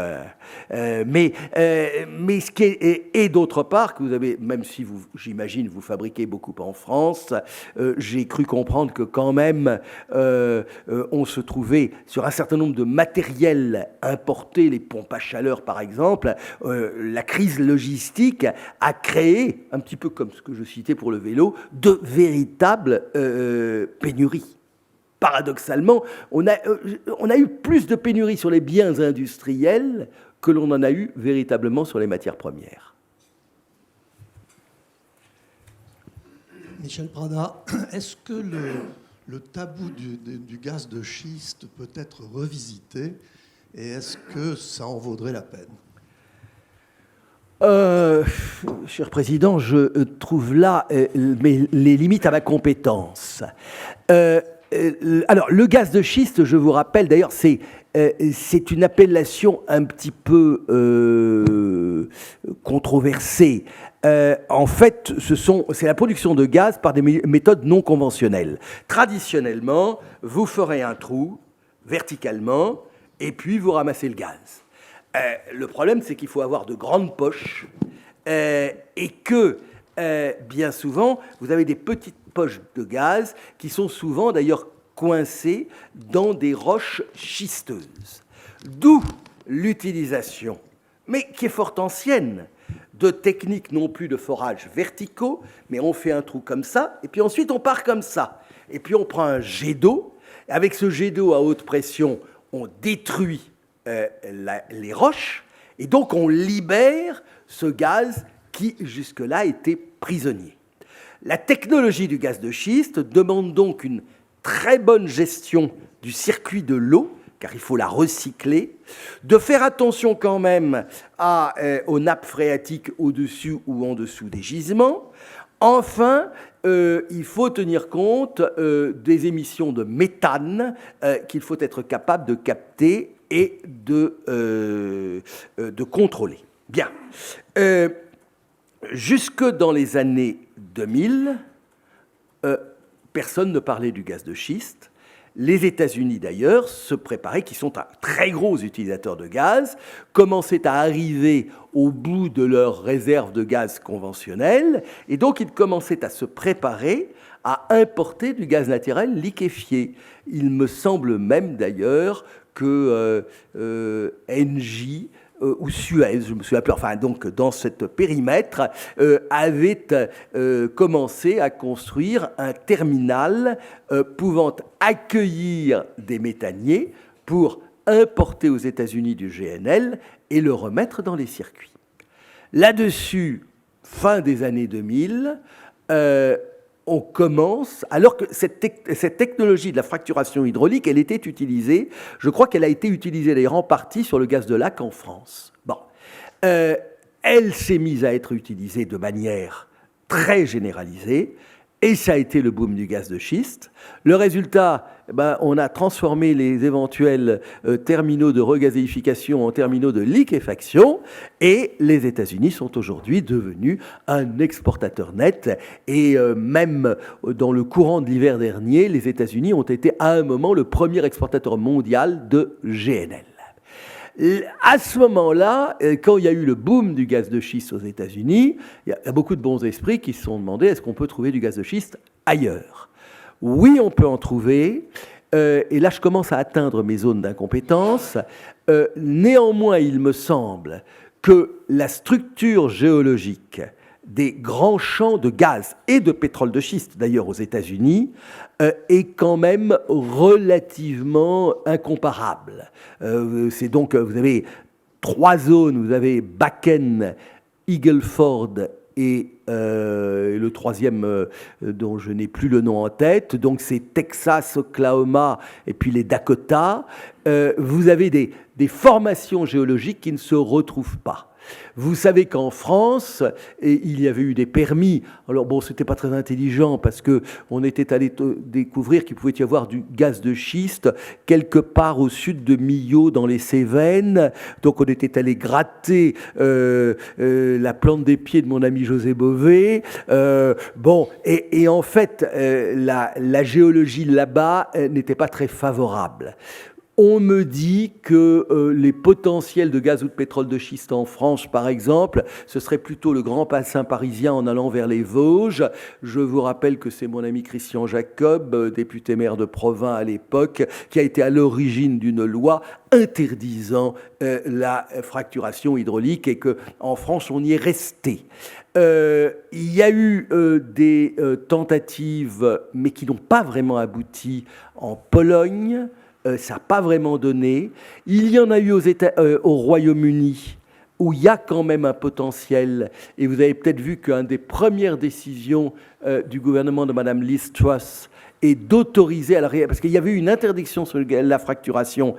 mais ce qui est, et d'autre part, que vous avez, même si vous, j'imagine, vous fabriquez beaucoup en France, j'ai cru comprendre que quand même, on se trouvait sur un certain nombre de matériels importés, les pompes à chaleur par exemple. La crise logistique a créé, un petit peu comme ce que je citais pour le vélo, de véritables pénuries. Paradoxalement, on a eu plus de pénuries sur les biens industriels que l'on en a eu véritablement sur les matières premières. Michel Prada, est-ce que le tabou du gaz de schiste peut être revisité et est-ce que ça en vaudrait la peine? Cher Président, je trouve là les limites à ma compétence. Alors, le gaz de schiste, je vous rappelle, d'ailleurs, c'est une appellation un petit peu controversée. En fait, c'est la production de gaz par des méthodes non conventionnelles. Traditionnellement, vous ferez un trou verticalement et puis vous ramassez le gaz. Le problème, c'est qu'il faut avoir de grandes poches et que, bien souvent, vous avez des petites poches de gaz qui sont souvent, d'ailleurs, coincées dans des roches schisteuses. D'où l'utilisation, mais qui est fort ancienne, de techniques non plus de forage verticaux, mais on fait un trou comme ça, et puis ensuite on part comme ça. Et puis on prend un jet d'eau, et avec ce jet d'eau à haute pression, on détruit les roches, et donc on libère ce gaz qui jusque-là était prisonnier. La technologie du gaz de schiste demande donc une très bonne gestion du circuit de l'eau, car il faut la recycler, de faire attention quand même aux nappes phréatiques au-dessus ou en dessous des gisements. Enfin, il faut tenir compte des émissions de méthane qu'il faut être capable de capter et de contrôler. Bien. Jusque dans les années 2000, personne ne parlait du gaz de schiste. Les États-Unis, d'ailleurs, se préparaient, qui sont un très gros utilisateur de gaz, commençaient à arriver au bout de leurs réserves de gaz conventionnelles, et donc ils commençaient à se préparer à importer du gaz naturel liquéfié. Il me semble même, d'ailleurs, que Engie ou Suez, je me souviens plus, enfin donc dans ce périmètre, avait commencé à construire un terminal pouvant accueillir des méthaniers pour importer aux États-Unis du GNL et le remettre dans les circuits. Là-dessus, fin des années 2000, on commence, alors que cette technologie de la fracturation hydraulique, elle était utilisée, je crois qu'elle a été utilisée d'ailleurs en partie sur le gaz de lac en France. Bon. Elle s'est mise à être utilisée de manière très généralisée, et ça a été le boom du gaz de schiste. Le résultat, on a transformé les éventuels terminaux de regazéification en terminaux de liquéfaction, et les États-Unis sont aujourd'hui devenus un exportateur net. Et même dans le courant de l'hiver dernier, les États-Unis ont été à un moment le premier exportateur mondial de GNL. À ce moment-là, quand il y a eu le boom du gaz de schiste aux États-Unis, il y a beaucoup de bons esprits qui se sont demandé est-ce qu'on peut trouver du gaz de schiste ailleurs ? Oui, on peut en trouver. Et là, je commence à atteindre mes zones d'incompétence. Néanmoins, il me semble que la structure géologique des grands champs de gaz et de pétrole de schiste, d'ailleurs aux États-Unis, est quand même relativement incomparable. C'est donc, vous avez 3 zones, vous avez Bakken, Eagle Ford et le troisième dont je n'ai plus le nom en tête, donc c'est Texas, Oklahoma et puis les Dakota. Vous avez des formations géologiques qui ne se retrouvent pas. Vous savez qu'en France, il y avait eu des permis. Alors bon, c'était pas très intelligent parce que on était allé découvrir qu'il pouvait y avoir du gaz de schiste quelque part au sud de Millau dans les Cévennes. Donc on était allé gratter la plante des pieds de mon ami José Bové. Et en fait, la géologie là-bas n'était pas très favorable. On me dit que les potentiels de gaz ou de pétrole de schiste en France, par exemple, ce serait plutôt le grand bassin parisien en allant vers les Vosges. Je vous rappelle que c'est mon ami Christian Jacob, député maire de Provins à l'époque, qui a été à l'origine d'une loi interdisant la fracturation hydraulique et qu'en France, on y est resté. Il y a eu des tentatives, mais qui n'ont pas vraiment abouti en Pologne. Ça n'a pas vraiment donné. Il y en a eu au Royaume-Uni, où il y a quand même un potentiel. Et vous avez peut-être vu qu'une des premières décisions du gouvernement de Mme Liz Truss est d'autoriser, parce qu'il y avait eu une interdiction sur la fracturation,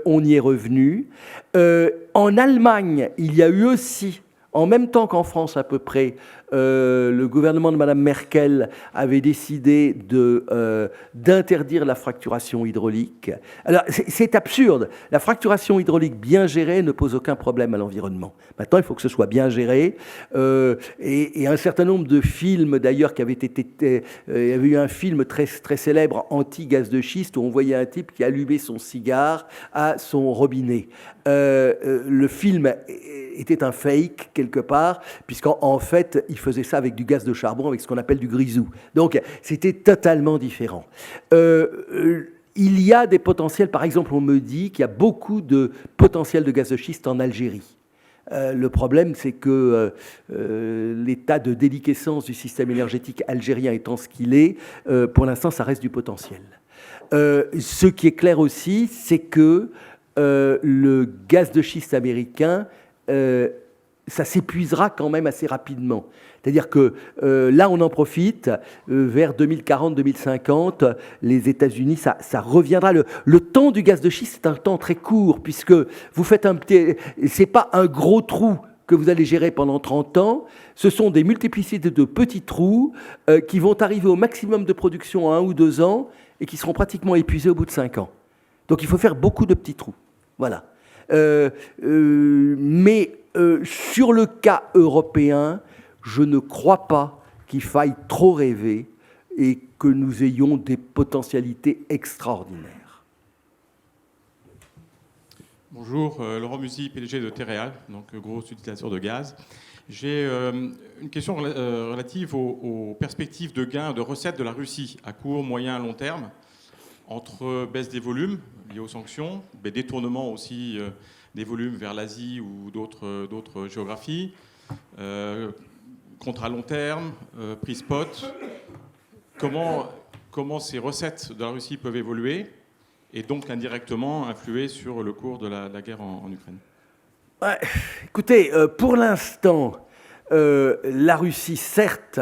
on y est revenu. En Allemagne, il y a eu aussi, en même temps qu'en France à peu près, le gouvernement de Mme Merkel avait décidé d'interdire la fracturation hydraulique. Alors, c'est absurde. La fracturation hydraulique bien gérée ne pose aucun problème à l'environnement. Maintenant, il faut que ce soit bien géré. Et un certain nombre de films, d'ailleurs, qui avaient été... il y avait eu un film très, très célèbre, anti-gaz de schiste, où on voyait un type qui allumait son cigare à son robinet. Le film était un fake, quelque part, puisqu'en fait, il faisait ça avec du gaz de charbon, avec ce qu'on appelle du grisou. Donc, c'était totalement différent. Il y a des potentiels, par exemple, on me dit qu'il y a beaucoup de potentiel de gaz de schiste en Algérie. Le problème, c'est que l'état de déliquescence du système énergétique algérien étant ce qu'il est, pour l'instant, ça reste du potentiel. Ce qui est clair aussi, c'est que le gaz de schiste américain, ça s'épuisera quand même assez rapidement. C'est-à-dire que là, on en profite. Vers 2040-2050, les États-Unis, ça reviendra. Le temps du gaz de schiste, c'est un temps très court, puisque vous faites un petit... C'est pas un gros trou que vous allez gérer pendant 30 ans, ce sont des multiplicités de petits trous qui vont arriver au maximum de production en 1 ou 2 ans et qui seront pratiquement épuisés au bout de 5 ans. Donc il faut faire beaucoup de petits trous. Voilà. Mais sur le cas européen, je ne crois pas qu'il faille trop rêver et que nous ayons des potentialités extraordinaires. Bonjour, Laurent Musy, PDG de Terreal, donc gros utilisateur de gaz. J'ai une question relative aux perspectives de gains de recettes de la Russie à court, moyen, long terme, entre baisse des volumes liés aux sanctions, mais détournement aussi des volumes vers l'Asie ou d'autres géographies, contrat long terme, prix spot. Comment ces recettes de la Russie peuvent évoluer et donc indirectement influer sur le cours de la guerre en Ukraine? Ouais, écoutez, pour l'instant, la Russie, certes,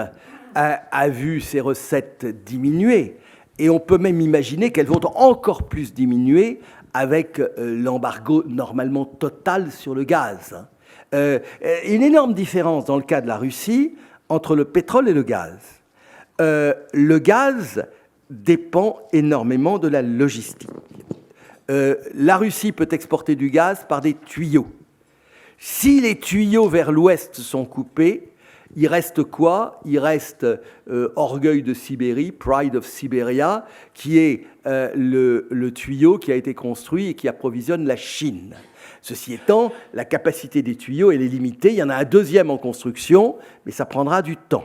a vu ses recettes diminuer, et on peut même imaginer qu'elles vont encore plus diminuer avec l'embargo normalement total sur le gaz. Une énorme différence dans le cas de la Russie entre le pétrole et le gaz. Le gaz dépend énormément de la logistique. La Russie peut exporter du gaz par des tuyaux. Si les tuyaux vers l'ouest sont coupés, il reste quoi? Il reste Orgueil de Sibérie, Pride of Siberia, qui est le tuyau qui a été construit et qui approvisionne la Chine. Ceci étant, la capacité des tuyaux, elle est limitée. Il y en a un deuxième en construction, mais ça prendra du temps.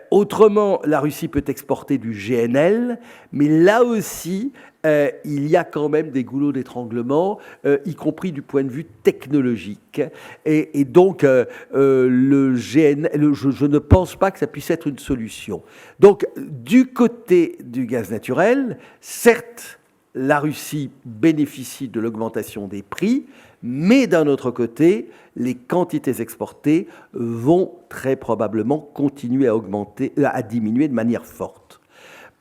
Autrement, la Russie peut exporter du GNL, mais là aussi, il y a quand même des goulots d'étranglement, y compris du point de vue technologique. Et donc, le GNL, je ne pense pas que ça puisse être une solution. Donc, du côté du gaz naturel, certes, la Russie bénéficie de l'augmentation des prix, mais d'un autre côté, les quantités exportées vont très probablement continuer à diminuer de manière forte.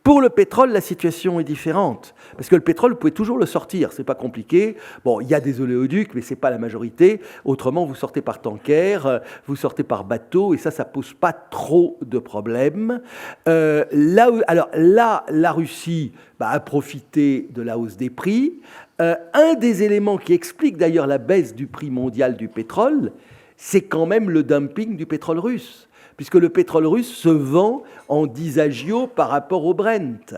Pour le pétrole, la situation est différente. Parce que le pétrole, vous pouvez toujours le sortir, c'est pas compliqué. Bon, il y a des oléoducs, mais c'est pas la majorité. Autrement, vous sortez par tanker, vous sortez par bateau, et ça pose pas trop de problèmes. Alors là, la Russie a profité de la hausse des prix. Un des éléments qui explique d'ailleurs la baisse du prix mondial du pétrole, c'est quand même le dumping du pétrole russe, puisque le pétrole russe se vend en disagio par rapport au Brent,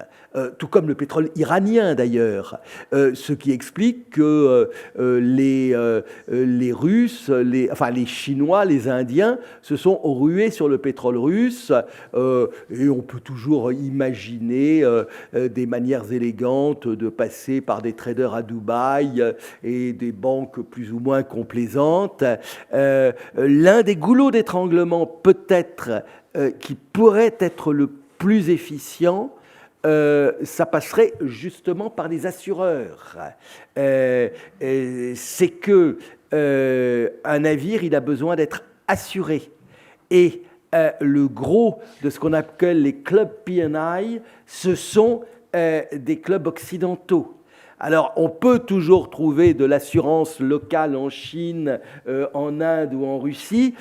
tout comme le pétrole iranien d'ailleurs, ce qui explique que les Russes, les Chinois, les Indiens se sont rués sur le pétrole russe, et on peut toujours imaginer des manières élégantes de passer par des traders à Dubaï et des banques plus ou moins complaisantes. L'un des goulots d'étranglement peut-être qui pourrait être le plus efficient, ça passerait justement par les assureurs. C'est que un navire, il a besoin d'être assuré. Et le gros de ce qu'on appelle les clubs P&I, ce sont des clubs occidentaux. Alors, on peut toujours trouver de l'assurance locale en Chine, en Inde ou en Russie.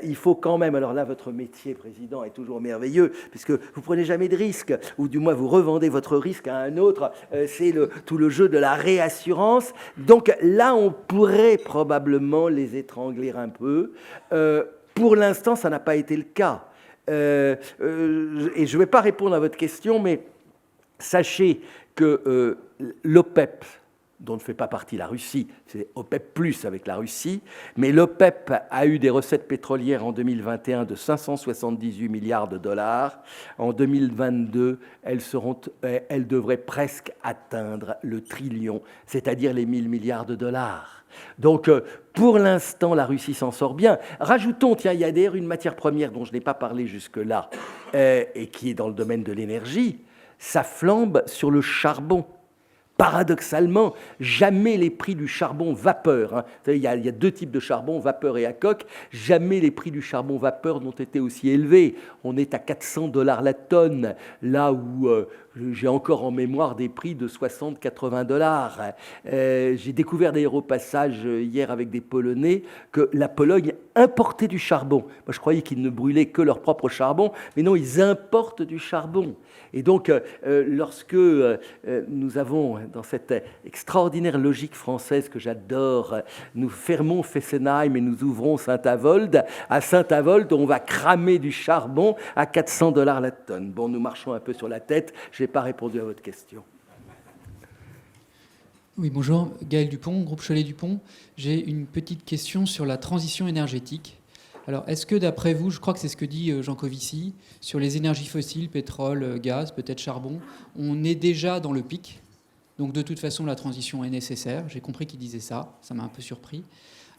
Il faut quand même... Alors là, votre métier, Président, est toujours merveilleux, puisque vous ne prenez jamais de risque, ou du moins vous revendez votre risque à un autre. C'est tout le jeu de la réassurance. Donc là, on pourrait probablement les étrangler un peu. Pour l'instant, ça n'a pas été le cas. Et je ne vais pas répondre à votre question, mais sachez que l'OPEP, dont ne fait pas partie la Russie, c'est OPEP+, avec la Russie, mais l'OPEP a eu des recettes pétrolières en 2021 de 578 milliards de dollars. En 2022, elles devraient presque atteindre le trillion, c'est-à-dire les 1000 milliards de dollars. Donc, pour l'instant, la Russie s'en sort bien. Rajoutons, tiens, il y a d'ailleurs une matière première dont je n'ai pas parlé jusque-là, et qui est dans le domaine de l'énergie. Ça flambe sur le charbon. Paradoxalement, jamais les prix du charbon vapeur, il y a deux types de charbon, vapeur et à coque, jamais les prix du charbon vapeur n'ont été aussi élevés. On est à 400 $ la tonne, là où j'ai encore en mémoire des prix de 60-80 $. J'ai découvert d'ailleurs au passage hier avec des Polonais que la Pologne importer du charbon. Moi, je croyais qu'ils ne brûlaient que leur propre charbon, mais non, ils importent du charbon. Et donc, lorsque nous avons, dans cette extraordinaire logique française que j'adore, nous fermons Fessenheim et nous ouvrons Saint-Avold, à Saint-Avold, on va cramer du charbon à $400 la tonne. Bon, nous marchons un peu sur la tête, je n'ai pas répondu à votre question. Oui, bonjour, Gaël Dupont, groupe Cholet-Dupont. J'ai une petite question sur la transition énergétique. Alors, est-ce que d'après vous, je crois que c'est ce que dit Jean Covici, sur les énergies fossiles, pétrole, gaz, peut-être charbon, on est déjà dans le pic. Donc, de toute façon, la transition est nécessaire. J'ai compris qu'il disait ça m'a un peu surpris.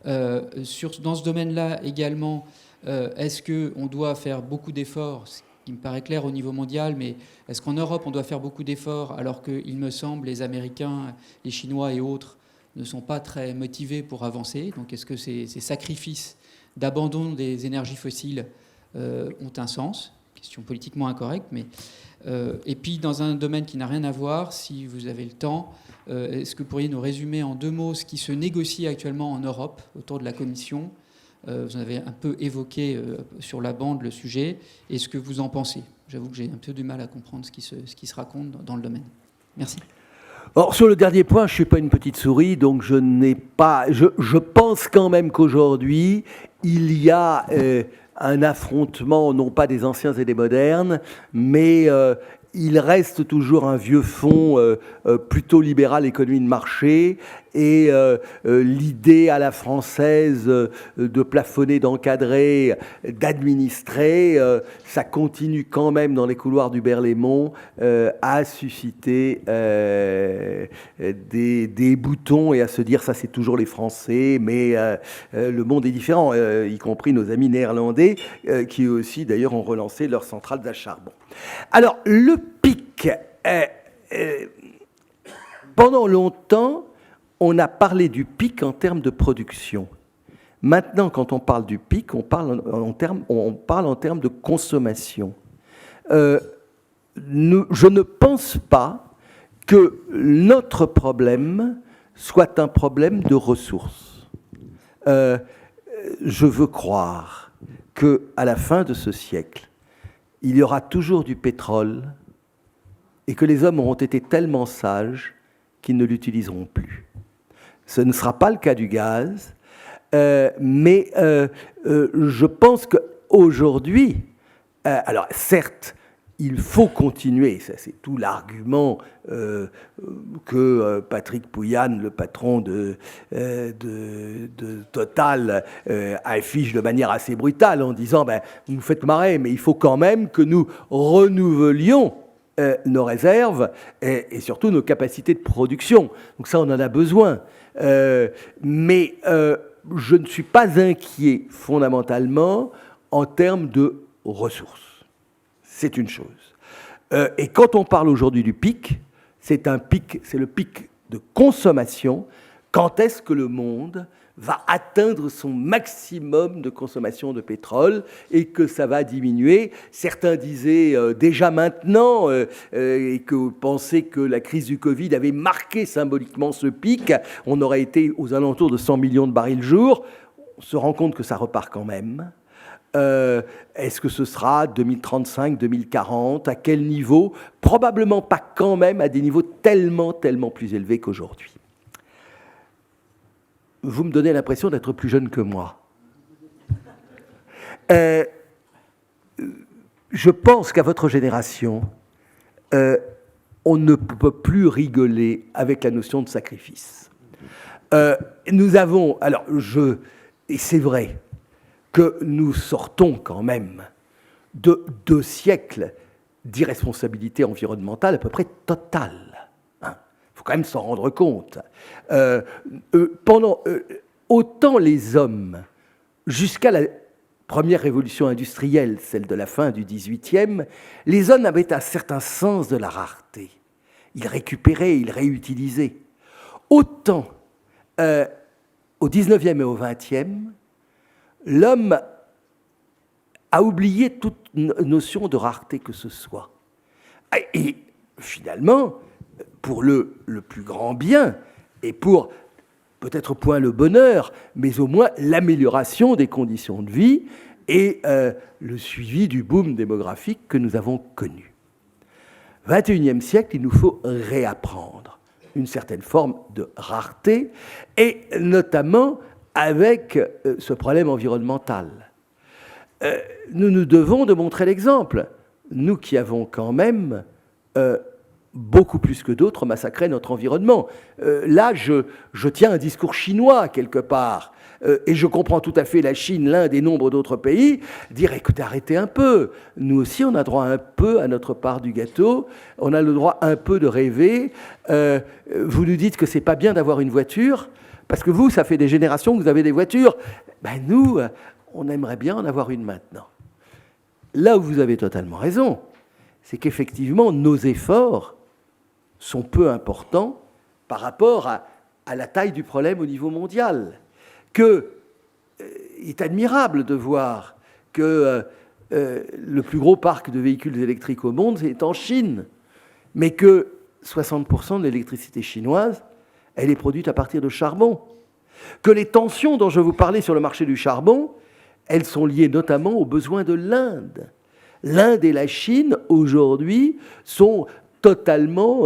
Dans ce domaine-là également, est-ce qu'on doit faire beaucoup d'efforts, ce qui me paraît clair au niveau mondial, mais est-ce qu'en Europe, on doit faire beaucoup d'efforts alors qu'il me semble les Américains, les Chinois et autres ne sont pas très motivés pour avancer? Donc, est-ce que ces sacrifices d'abandon des énergies fossiles ont un sens? Question politiquement incorrecte, mais... et puis, dans un domaine qui n'a rien à voir, si vous avez le temps, est-ce que vous pourriez nous résumer en 2 mots ce qui se négocie actuellement en Europe autour de la Commission? Vous en avez un peu évoqué sur la bande le sujet, et ce que vous en pensez. J'avoue que j'ai un peu du mal à comprendre ce qui se raconte dans le domaine. Merci. Or, sur le dernier point, je ne suis pas une petite souris, donc je n'ai pas... Je pense quand même qu'aujourd'hui, il y a un affrontement, non pas des anciens et des modernes, mais il reste toujours un vieux fond plutôt libéral, économie de marché, et l'idée à la française de plafonner, d'encadrer, d'administrer, ça continue quand même dans les couloirs du Berlaymont à susciter des boutons et à se dire ça c'est toujours les Français, mais le monde est différent, y compris nos amis néerlandais qui eux aussi d'ailleurs ont relancé leurs centrales à charbon. Alors le pic, pendant longtemps, on a parlé du pic en termes de production. Maintenant, quand on parle du pic, on parle en termes de consommation. Je ne pense pas que notre problème soit un problème de ressources. Je veux croire qu'à la fin de ce siècle, il y aura toujours du pétrole et que les hommes auront été tellement sages qu'ils ne l'utiliseront plus. Ce ne sera pas le cas du gaz, mais je pense qu'aujourd'hui, alors certes, il faut continuer, ça c'est tout l'argument que Patrick Pouyanné, le patron de Total, affiche de manière assez brutale en disant vous nous faites marrer, mais il faut quand même que nous renouvelions nos réserves et surtout nos capacités de production. Donc ça, on en a besoin. Mais je ne suis pas inquiet fondamentalement en termes de ressources. C'est une chose. Et quand on parle aujourd'hui du pic, c'est le pic de consommation. Quand est-ce que le monde va atteindre son maximum de consommation de pétrole et que ça va diminuer? Certains disaient déjà maintenant et que pensaient que la crise du Covid avait marqué symboliquement ce pic. On aurait été aux alentours de 100 millions de barils jour. On se rend compte que ça repart quand même. Est-ce que ce sera 2035, 2040? À quel niveau? Probablement pas quand même à des niveaux tellement plus élevés qu'aujourd'hui. Vous me donnez l'impression d'être plus jeune que moi. Je pense qu'à votre génération, on ne peut plus rigoler avec la notion de sacrifice. Nous avons... et c'est vrai que nous sortons quand même de 2 siècles d'irresponsabilité environnementale à peu près totale. Il faut quand même s'en rendre compte. Autant les hommes, jusqu'à la première révolution industrielle, celle de la fin du XVIIIe, les hommes avaient un certain sens de la rareté. Ils récupéraient, ils réutilisaient. Autant au XIXe et au XXe, l'homme a oublié toute notion de rareté que ce soit. Et finalement, pour le plus grand bien et pour peut-être point le bonheur, mais au moins l'amélioration des conditions de vie et le suivi du boom démographique que nous avons connu. 21e siècle, il nous faut réapprendre une certaine forme de rareté, et notamment avec ce problème environnemental. Nous nous devons de montrer l'exemple, nous qui avons quand même beaucoup plus que d'autres massacré notre environnement. Là, je tiens un discours chinois quelque part, et je comprends tout à fait la Chine, l'Inde et nombre d'autres pays, dire écoutez, arrêtez un peu. Nous aussi, on a droit un peu à notre part du gâteau, on a le droit un peu de rêver. Vous nous dites que c'est pas bien d'avoir une voiture, parce que vous, ça fait des générations que vous avez des voitures. Ben nous, on aimerait bien en avoir une maintenant. Là où vous avez totalement raison, c'est qu'effectivement, nos efforts sont peu importants par rapport à la taille du problème au niveau mondial. Il est admirable de voir que le plus gros parc de véhicules électriques au monde est en Chine, mais que 60% de l'électricité chinoise, elle est produite à partir de charbon. Que les tensions dont je vous parlais sur le marché du charbon, elles sont liées notamment aux besoins de l'Inde. L'Inde et la Chine, aujourd'hui, sont totalement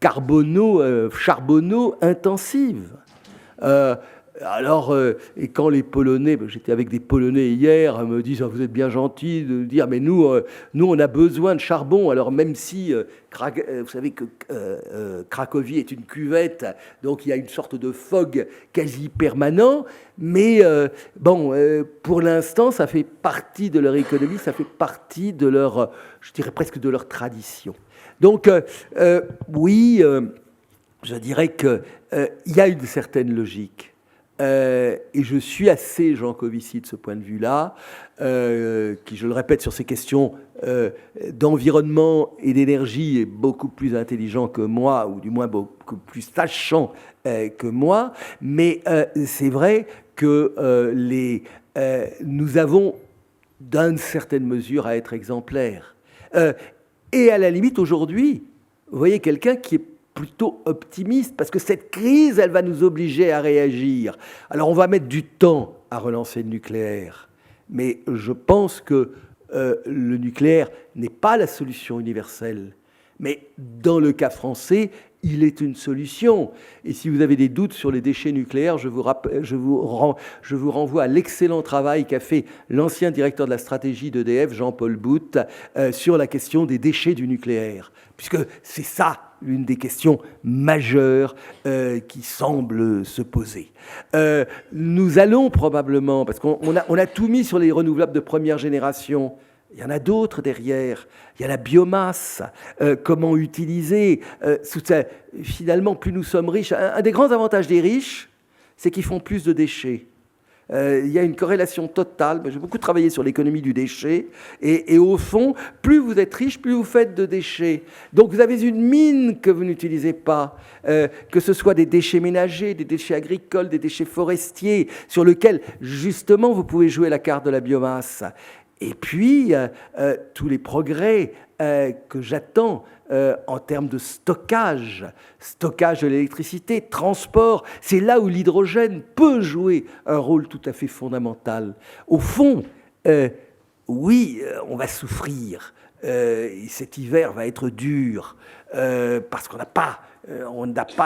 charbonno-intensives. Et quand les Polonais, j'étais avec des Polonais hier, me disent vous êtes bien gentils de dire mais nous on a besoin de charbon. Alors même si vous savez que Cracovie est une cuvette, donc il y a une sorte de fog quasi permanent, mais pour l'instant ça fait partie de leur économie, ça fait partie de leur, je dirais presque de leur tradition. Donc oui, je dirais que il y a une certaine logique. Et je suis assez Jean Covici de ce point de vue-là, qui, je le répète, sur ces questions d'environnement et d'énergie est beaucoup plus intelligent que moi, ou du moins beaucoup plus sachant que moi. Mais c'est vrai que nous avons, d'une certaine mesure, à être exemplaires. Et à la limite, aujourd'hui, vous voyez quelqu'un qui est plutôt optimiste, parce que cette crise, elle va nous obliger à réagir. Alors on va mettre du temps à relancer le nucléaire, mais je pense que le nucléaire n'est pas la solution universelle. Mais dans le cas français, il est une solution. Et si vous avez des doutes sur les déchets nucléaires, je vous renvoie à l'excellent travail qu'a fait l'ancien directeur de la stratégie d'EDF, Jean-Paul Bout, sur la question des déchets du nucléaire. Puisque c'est ça l'une des questions majeures qui semble se poser. Nous allons probablement, parce qu'on a tout mis sur les renouvelables de première génération, il y en a d'autres derrière. Il y a la biomasse, comment utiliser. Finalement, plus nous sommes riches, un des grands avantages des riches, c'est qu'ils font plus de déchets. Il y a une corrélation totale. J'ai beaucoup travaillé sur l'économie du déchet. Et au fond, plus vous êtes riche, plus vous faites de déchets. Donc vous avez une mine que vous n'utilisez pas, que ce soit des déchets ménagers, des déchets agricoles, des déchets forestiers, sur lesquels, justement, vous pouvez jouer la carte de la biomasse. Et puis, tous les progrès que j'attends en termes de stockage de l'électricité, transport, c'est là où l'hydrogène peut jouer un rôle tout à fait fondamental. Au fond, oui, on va souffrir. Et cet hiver va être dur parce qu'on n'a pas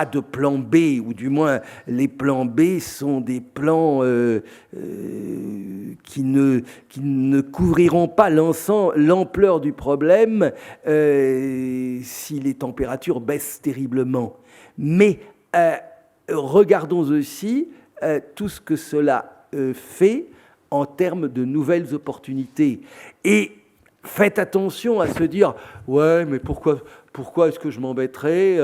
de plan B, ou du moins les plans B sont des plans qui ne couvriront pas l'ampleur du problème si les températures baissent terriblement. Mais regardons aussi tout ce que cela fait en termes de nouvelles opportunités. Et faites attention à se dire « ouais, mais pourquoi est-ce que je m'embêterais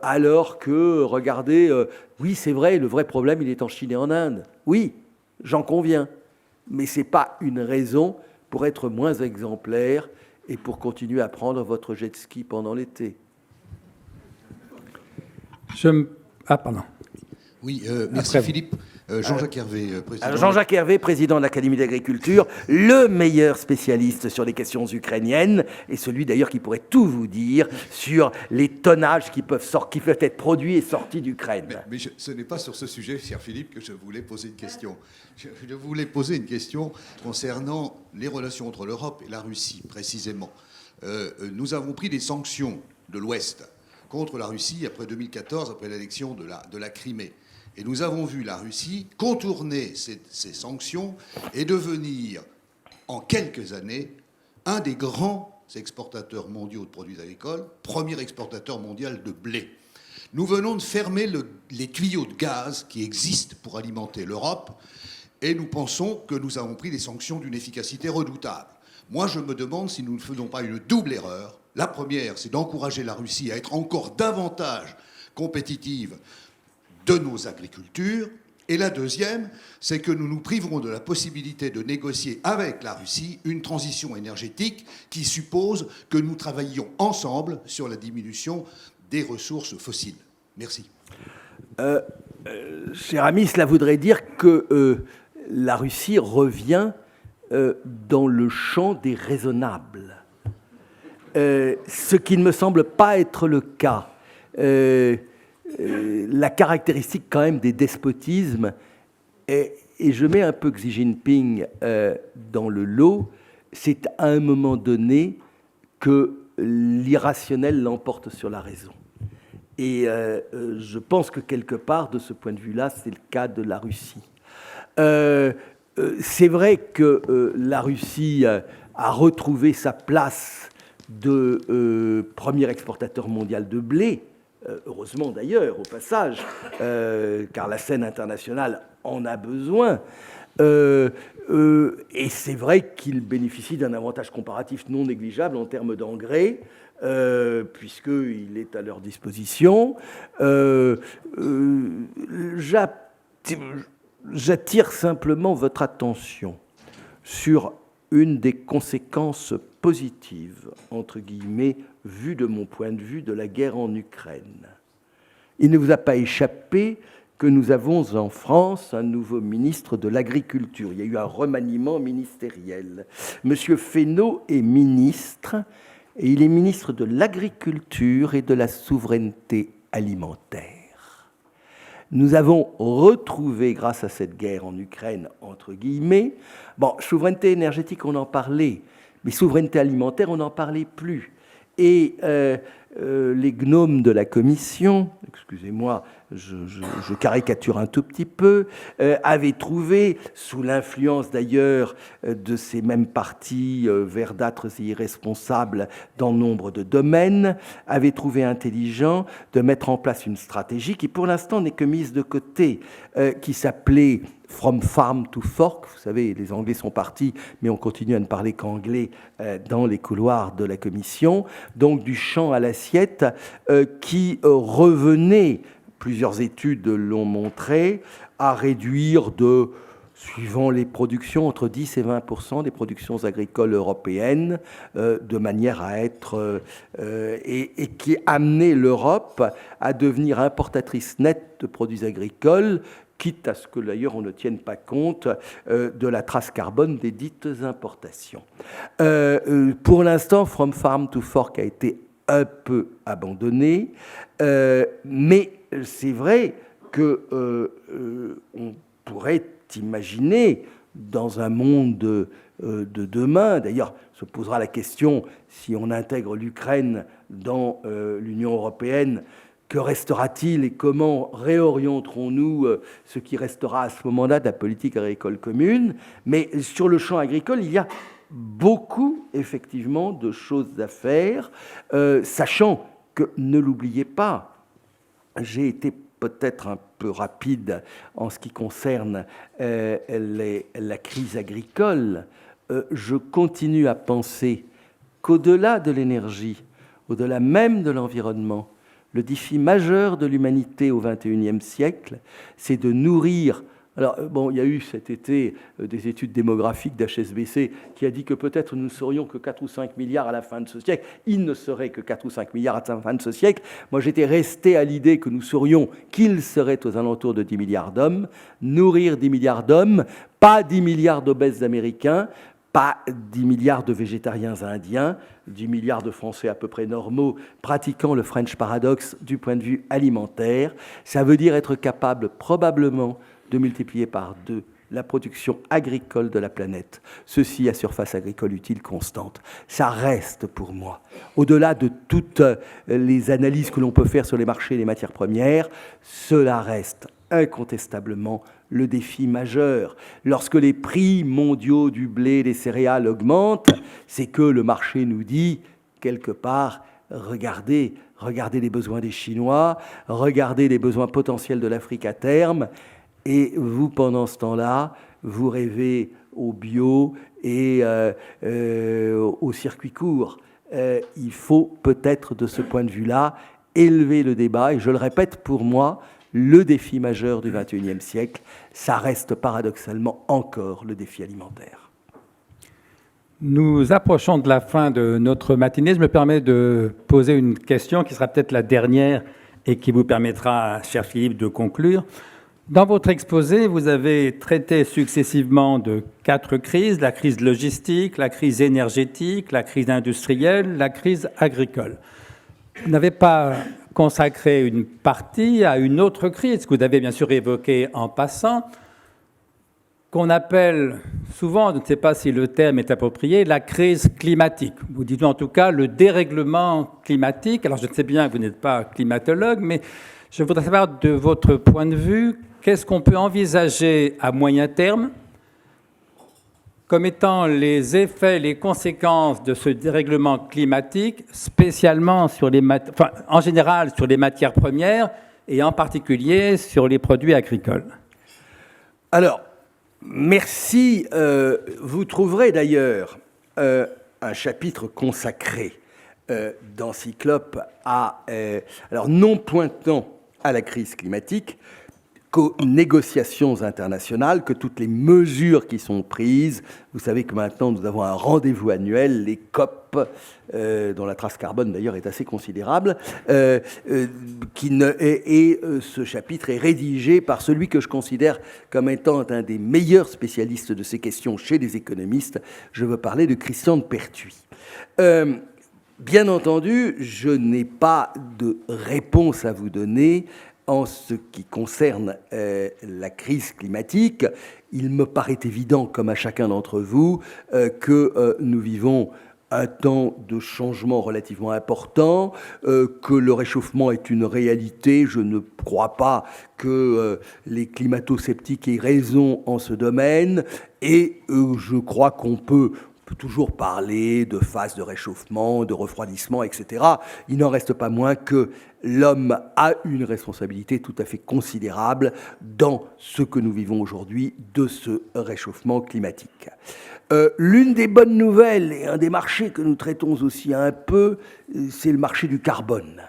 alors que, regardez, oui, c'est vrai, le vrai problème, il est en Chine et en Inde. Oui, j'en conviens. Mais ce n'est pas une raison pour être moins exemplaire et pour continuer à prendre votre jet ski pendant l'été. » Ah, pardon. Oui, merci Philippe. Jean-Jacques Hervé, président. Alors, Jean-Jacques Hervé, président de l'Académie d'agriculture, le meilleur spécialiste sur les questions ukrainiennes, et celui d'ailleurs qui pourrait tout vous dire sur les tonnages qui peuvent être produits et sortis d'Ukraine. Mais ce n'est pas sur ce sujet, cher Philippe, que je voulais poser une question. Je voulais poser une question concernant les relations entre l'Europe et la Russie, précisément. Nous avons pris des sanctions de l'Ouest contre la Russie après 2014, après l'élection de la Crimée. Et nous avons vu la Russie contourner ces sanctions et devenir, en quelques années, un des grands exportateurs mondiaux de produits agricoles, premier exportateur mondial de blé. Nous venons de fermer les tuyaux de gaz qui existent pour alimenter l'Europe et nous pensons que nous avons pris des sanctions d'une efficacité redoutable. Moi, je me demande si nous ne faisons pas une double erreur. La première, c'est d'encourager la Russie à être encore davantage compétitive de nos agricultures. Et la deuxième, c'est que nous nous priverons de la possibilité de négocier avec la Russie une transition énergétique qui suppose que nous travaillions ensemble sur la diminution des ressources fossiles. Merci. Cher ami, cela voudrait dire que la Russie revient dans le champ des raisonnables. Ce qui ne me semble pas être le cas. La caractéristique quand même des despotismes, et je mets un peu Xi Jinping dans le lot, c'est à un moment donné que l'irrationnel l'emporte sur la raison. Et je pense que quelque part, de ce point de vue-là, c'est le cas de la Russie. C'est vrai que la Russie a retrouvé sa place de premier exportateur mondial de blé, heureusement d'ailleurs, au passage, car la scène internationale en a besoin. Et c'est vrai qu'il bénéficie d'un avantage comparatif non négligeable en termes d'engrais, puisqu'il est à leur disposition. J'attire simplement votre attention sur une des conséquences positives, entre guillemets, vues de mon point de vue, de la guerre en Ukraine. Il ne vous a pas échappé que nous avons en France un nouveau ministre de l'Agriculture. Il y a eu un remaniement ministériel. Monsieur Fesneau est ministre, et il est ministre de l'Agriculture et de la Souveraineté alimentaire. Nous avons retrouvé, grâce à cette guerre en Ukraine, entre guillemets, bon, souveraineté énergétique, on en parlait, mais souveraineté alimentaire, on n'en parlait plus. Et les gnomes de la commission, excusez-moi, je caricature un tout petit peu, avaient trouvé, sous l'influence d'ailleurs de ces mêmes partis verdâtres et irresponsables dans nombre de domaines, avaient trouvé intelligent de mettre en place une stratégie qui pour l'instant n'est que mise de côté, qui s'appelait From Farm to Fork. Vous savez, les Anglais sont partis, mais on continue à ne parler qu'anglais dans les couloirs de la commission, donc du champ à l'assiette, qui revenait, plusieurs études l'ont montré, à réduire de, suivant les productions, entre 10 et 20% des productions agricoles européennes, de manière à être... et qui amenait l'Europe à devenir importatrice nette de produits agricoles, quitte à ce que d'ailleurs on ne tienne pas compte de la trace carbone des dites importations. Pour l'instant, From Farm to Fork a été un peu abandonné, mais c'est vrai qu'on pourrait imaginer dans un monde de demain, d'ailleurs se posera la question si on intègre l'Ukraine dans l'Union européenne, que restera-t-il et comment réorienterons-nous ce qui restera à ce moment-là de la politique agricole commune? Mais sur le champ agricole, il y a beaucoup, effectivement, de choses à faire, sachant que, ne l'oubliez pas, j'ai été peut-être un peu rapide en ce qui concerne la crise agricole. Je continue à penser qu'au-delà de l'énergie, au-delà même de l'environnement, le défi majeur de l'humanité au XXIe siècle, c'est de nourrir Alors, bon, il y a eu cet été des études démographiques d'HSBC qui a dit que peut-être nous ne serions que 4 ou 5 milliards à la fin de ce siècle. Il ne serait que 4 ou 5 milliards à la fin de ce siècle. Moi, j'étais resté à l'idée que nous serions, qu'ils seraient aux alentours de 10 milliards d'hommes, nourrir 10 milliards d'hommes, pas 10 milliards d'obèses américains, pas 10 milliards de végétariens indiens, 10 milliards de Français à peu près normaux pratiquant le French Paradox du point de vue alimentaire. Ça veut dire être capable probablement de multiplier par 2 la production agricole de la planète, ceci à surface agricole utile constante. Ça reste pour moi, au-delà de toutes les analyses que l'on peut faire sur les marchés des matières premières, cela reste incontestablement le défi majeur. Lorsque les prix mondiaux du blé, des céréales augmentent, c'est que le marché nous dit, quelque part, regardez les besoins des Chinois, regardez les besoins potentiels de l'Afrique à terme, et vous, pendant ce temps-là, vous rêvez au bio et au circuit court. Il faut peut-être, de ce point de vue-là, élever le débat. Et je le répète, pour moi, le défi majeur du XXIe siècle, ça reste paradoxalement encore le défi alimentaire. Nous approchons de la fin de notre matinée. Je me permets de poser une question qui sera peut-être la dernière et qui vous permettra, cher Philippe, de conclure. Dans votre exposé, vous avez traité successivement de 4 crises, la crise logistique, la crise énergétique, la crise industrielle, la crise agricole. Vous n'avez pas consacré une partie à une autre crise que vous avez bien sûr évoquée en passant, qu'on appelle souvent, je ne sais pas si le terme est approprié, la crise climatique. Vous dites en tout cas le dérèglement climatique. Alors je sais bien que vous n'êtes pas climatologue, mais je voudrais savoir de votre point de vue, qu'est-ce qu'on peut envisager à moyen terme comme étant les effets, les conséquences de ce dérèglement climatique, spécialement sur en général sur les matières premières et en particulier sur les produits agricoles? Alors, merci. Vous trouverez d'ailleurs un chapitre consacré dans Cyclope alors non pointant à la crise climatique, qu'aux négociations internationales, que toutes les mesures qui sont prises. Vous savez que maintenant, nous avons un rendez-vous annuel, les COP, dont la trace carbone d'ailleurs est assez considérable, ce chapitre est rédigé par celui que je considère comme étant un des meilleurs spécialistes de ces questions chez les économistes. Je veux parler de Christian de Pertuis. Bien entendu, je n'ai pas de réponse à vous donner en ce qui concerne la crise climatique. Il me paraît évident, comme à chacun d'entre vous, que nous vivons un temps de changement relativement important, que le réchauffement est une réalité. Je ne crois pas que les climato-sceptiques aient raison en ce domaine, et je crois qu'on peut toujours parler de phase de réchauffement, de refroidissement, etc. Il n'en reste pas moins que l'homme a une responsabilité tout à fait considérable dans ce que nous vivons aujourd'hui de ce réchauffement climatique. L'une des bonnes nouvelles, et un des marchés que nous traitons aussi un peu, c'est le marché du carbone.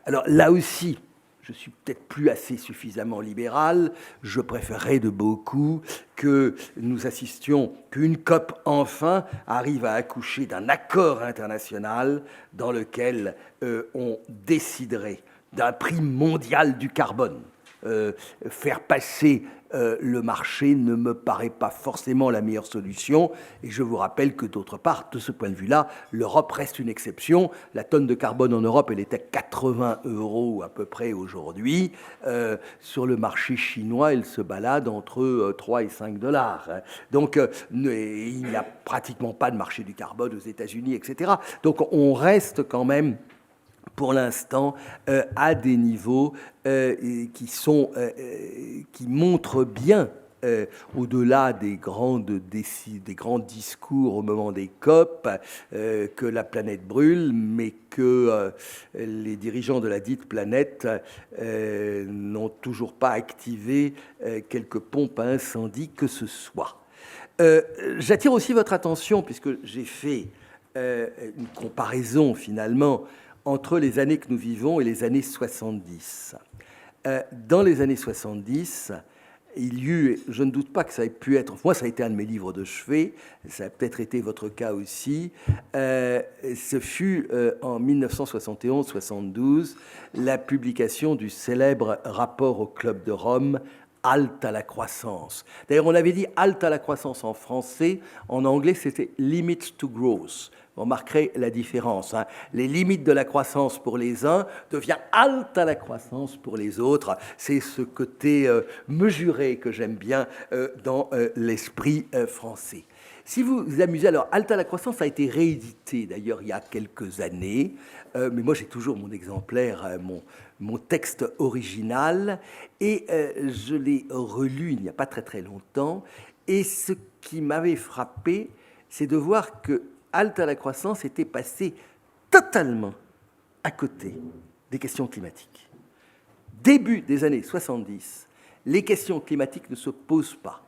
Alors là aussi, je suis peut-être plus assez suffisamment libéral, je préférerais de beaucoup que nous assistions, qu'une COP enfin arrive à accoucher d'un accord international dans lequel on déciderait d'un prix mondial du carbone. Faire passer le marché ne me paraît pas forcément la meilleure solution, et je vous rappelle que d'autre part, de ce point de vue-là, l'Europe reste une exception. La tonne de carbone en Europe, elle est à 80 € à peu près aujourd'hui. Sur le marché chinois, elle se balade entre 3 et 5 $. Donc il n'y a pratiquement pas de marché du carbone aux États-Unis, etc. Donc on reste quand même pour l'instant à des niveaux qui montrent bien, au-delà des grands discours au moment des COP, que la planète brûle, mais que les dirigeants de la dite planète n'ont toujours pas activé quelque pompe à incendie que ce soit. J'attire aussi votre attention, puisque j'ai fait une comparaison finalement entre les années que nous vivons et les années 70. Dans les années 70, il y eut, je ne doute pas que ça ait pu être, moi ça a été un de mes livres de chevet, ça a peut-être été votre cas aussi, ce fut en 1971-72 la publication du célèbre rapport au Club de Rome, Halte à la croissance. D'ailleurs, on avait dit halte à la croissance en français, en anglais c'était limits to growth. Vous remarquerez la différence. Hein. Les limites de la croissance pour les uns devient halte à la croissance pour les autres. C'est ce côté mesuré que j'aime bien dans l'esprit français. Si vous vous amusez, alors halte à la croissance a été réédité d'ailleurs il y a quelques années, mais moi j'ai toujours mon exemplaire, mon texte original, et je l'ai relu il n'y a pas très très longtemps, et ce qui m'avait frappé, c'est de voir que Halte à la croissance était passé totalement à côté des questions climatiques. Début des années 70, les questions climatiques ne se posent pas.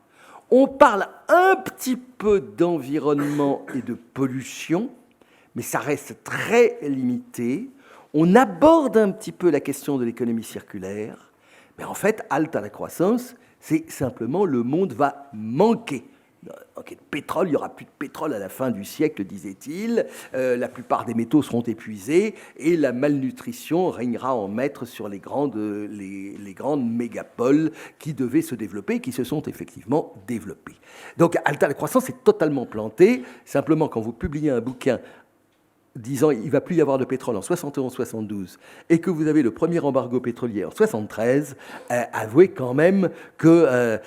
On parle un petit peu d'environnement et de pollution, mais ça reste très limité. On aborde un petit peu la question de l'économie circulaire, mais en fait, halte à la croissance, c'est simplement le monde va manquer. Okay, de pétrole, il n'y aura plus de pétrole à la fin du siècle, disait-il. La plupart des métaux seront épuisés et la malnutrition régnera en maître sur les grandes mégapoles qui devaient se développer et qui se sont effectivement développées. Donc, halte à la croissance est totalement planté. Simplement, quand vous publiez un bouquin disant il ne va plus y avoir de pétrole en 71-72 et que vous avez le premier embargo pétrolier en 73, avouez quand même que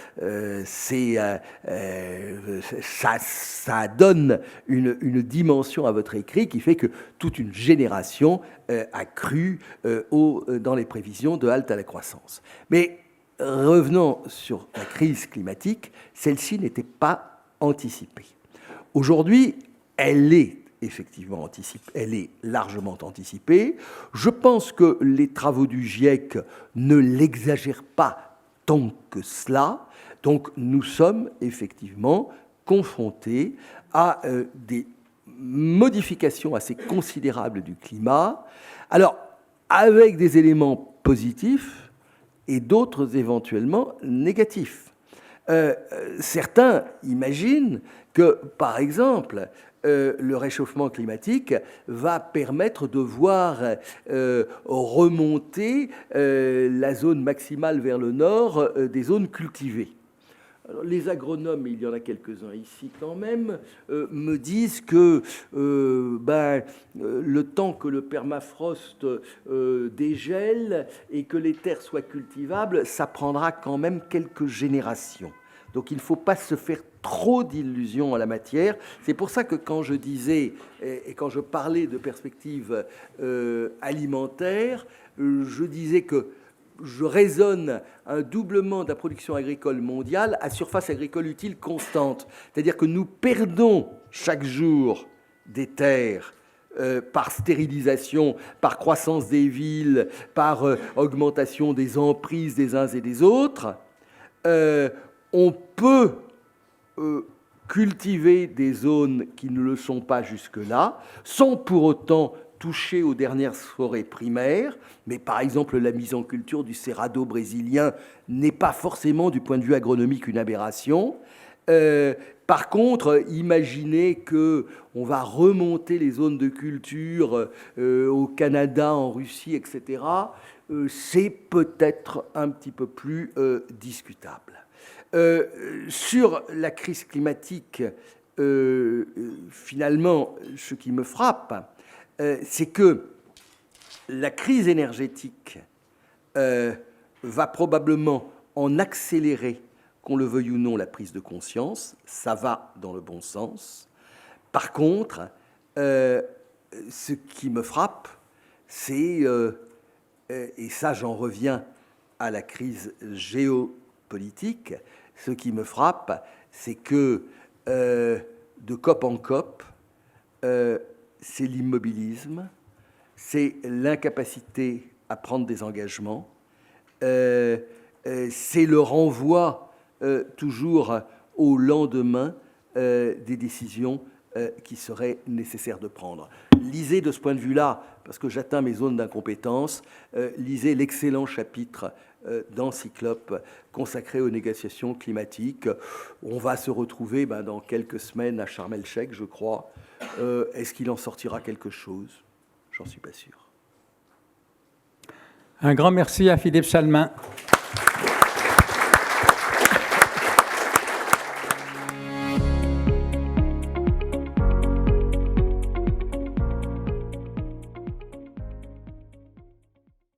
ça donne une dimension à votre écrit qui fait que toute une génération a cru dans les prévisions de halte à la croissance. Mais revenons sur la crise climatique, celle-ci n'était pas anticipée. Aujourd'hui, elle est effectivement anticipée, elle est largement anticipée. Je pense que les travaux du GIEC ne l'exagèrent pas tant que cela. Donc nous sommes effectivement confrontés à des modifications assez considérables du climat. Alors, avec des éléments positifs et d'autres éventuellement négatifs. Certains imaginent que, par exemple, le réchauffement climatique va permettre de voir remonter la zone maximale vers le nord des zones cultivées. Alors, les agronomes, il y en a quelques-uns ici quand même, me disent que le temps que le permafrost dégèle et que les terres soient cultivables, ça prendra quand même quelques générations. Donc il ne faut pas se faire trop d'illusions en la matière. C'est pour ça que quand je disais et quand je parlais de perspectives alimentaires, je disais que je raisonne un doublement de la production agricole mondiale à surface agricole utile constante. C'est-à-dire que nous perdons chaque jour des terres par stérilisation, par croissance des villes, par augmentation des emprises des uns et des autres. On peut cultiver des zones qui ne le sont pas jusque-là, sans pour autant toucher aux dernières forêts primaires, mais par exemple la mise en culture du cerrado brésilien n'est pas forcément du point de vue agronomique une aberration. Par contre, imaginez qu'on va remonter les zones de culture au Canada, en Russie, etc., c'est peut-être un petit peu plus discutable. Sur la crise climatique, finalement, ce qui me frappe, c'est que la crise énergétique va probablement en accélérer, qu'on le veuille ou non, la prise de conscience. Ça va dans le bon sens. Par contre, ce qui me frappe, c'est, et ça j'en reviens à la crise géopolitique, ce qui me frappe, c'est que de COP en COP, c'est l'immobilisme, c'est l'incapacité à prendre des engagements, c'est le renvoi toujours au lendemain des décisions qui serait nécessaire de prendre. Lisez de ce point de vue-là, parce que j'atteins mes zones d'incompétence, lisez l'excellent chapitre dans Cyclope consacré aux négociations climatiques. On va se retrouver dans quelques semaines à Sharm el-Sheikh, je crois. Est-ce qu'il en sortira quelque chose? J'en suis pas sûr. Un grand merci à Philippe Chalmin.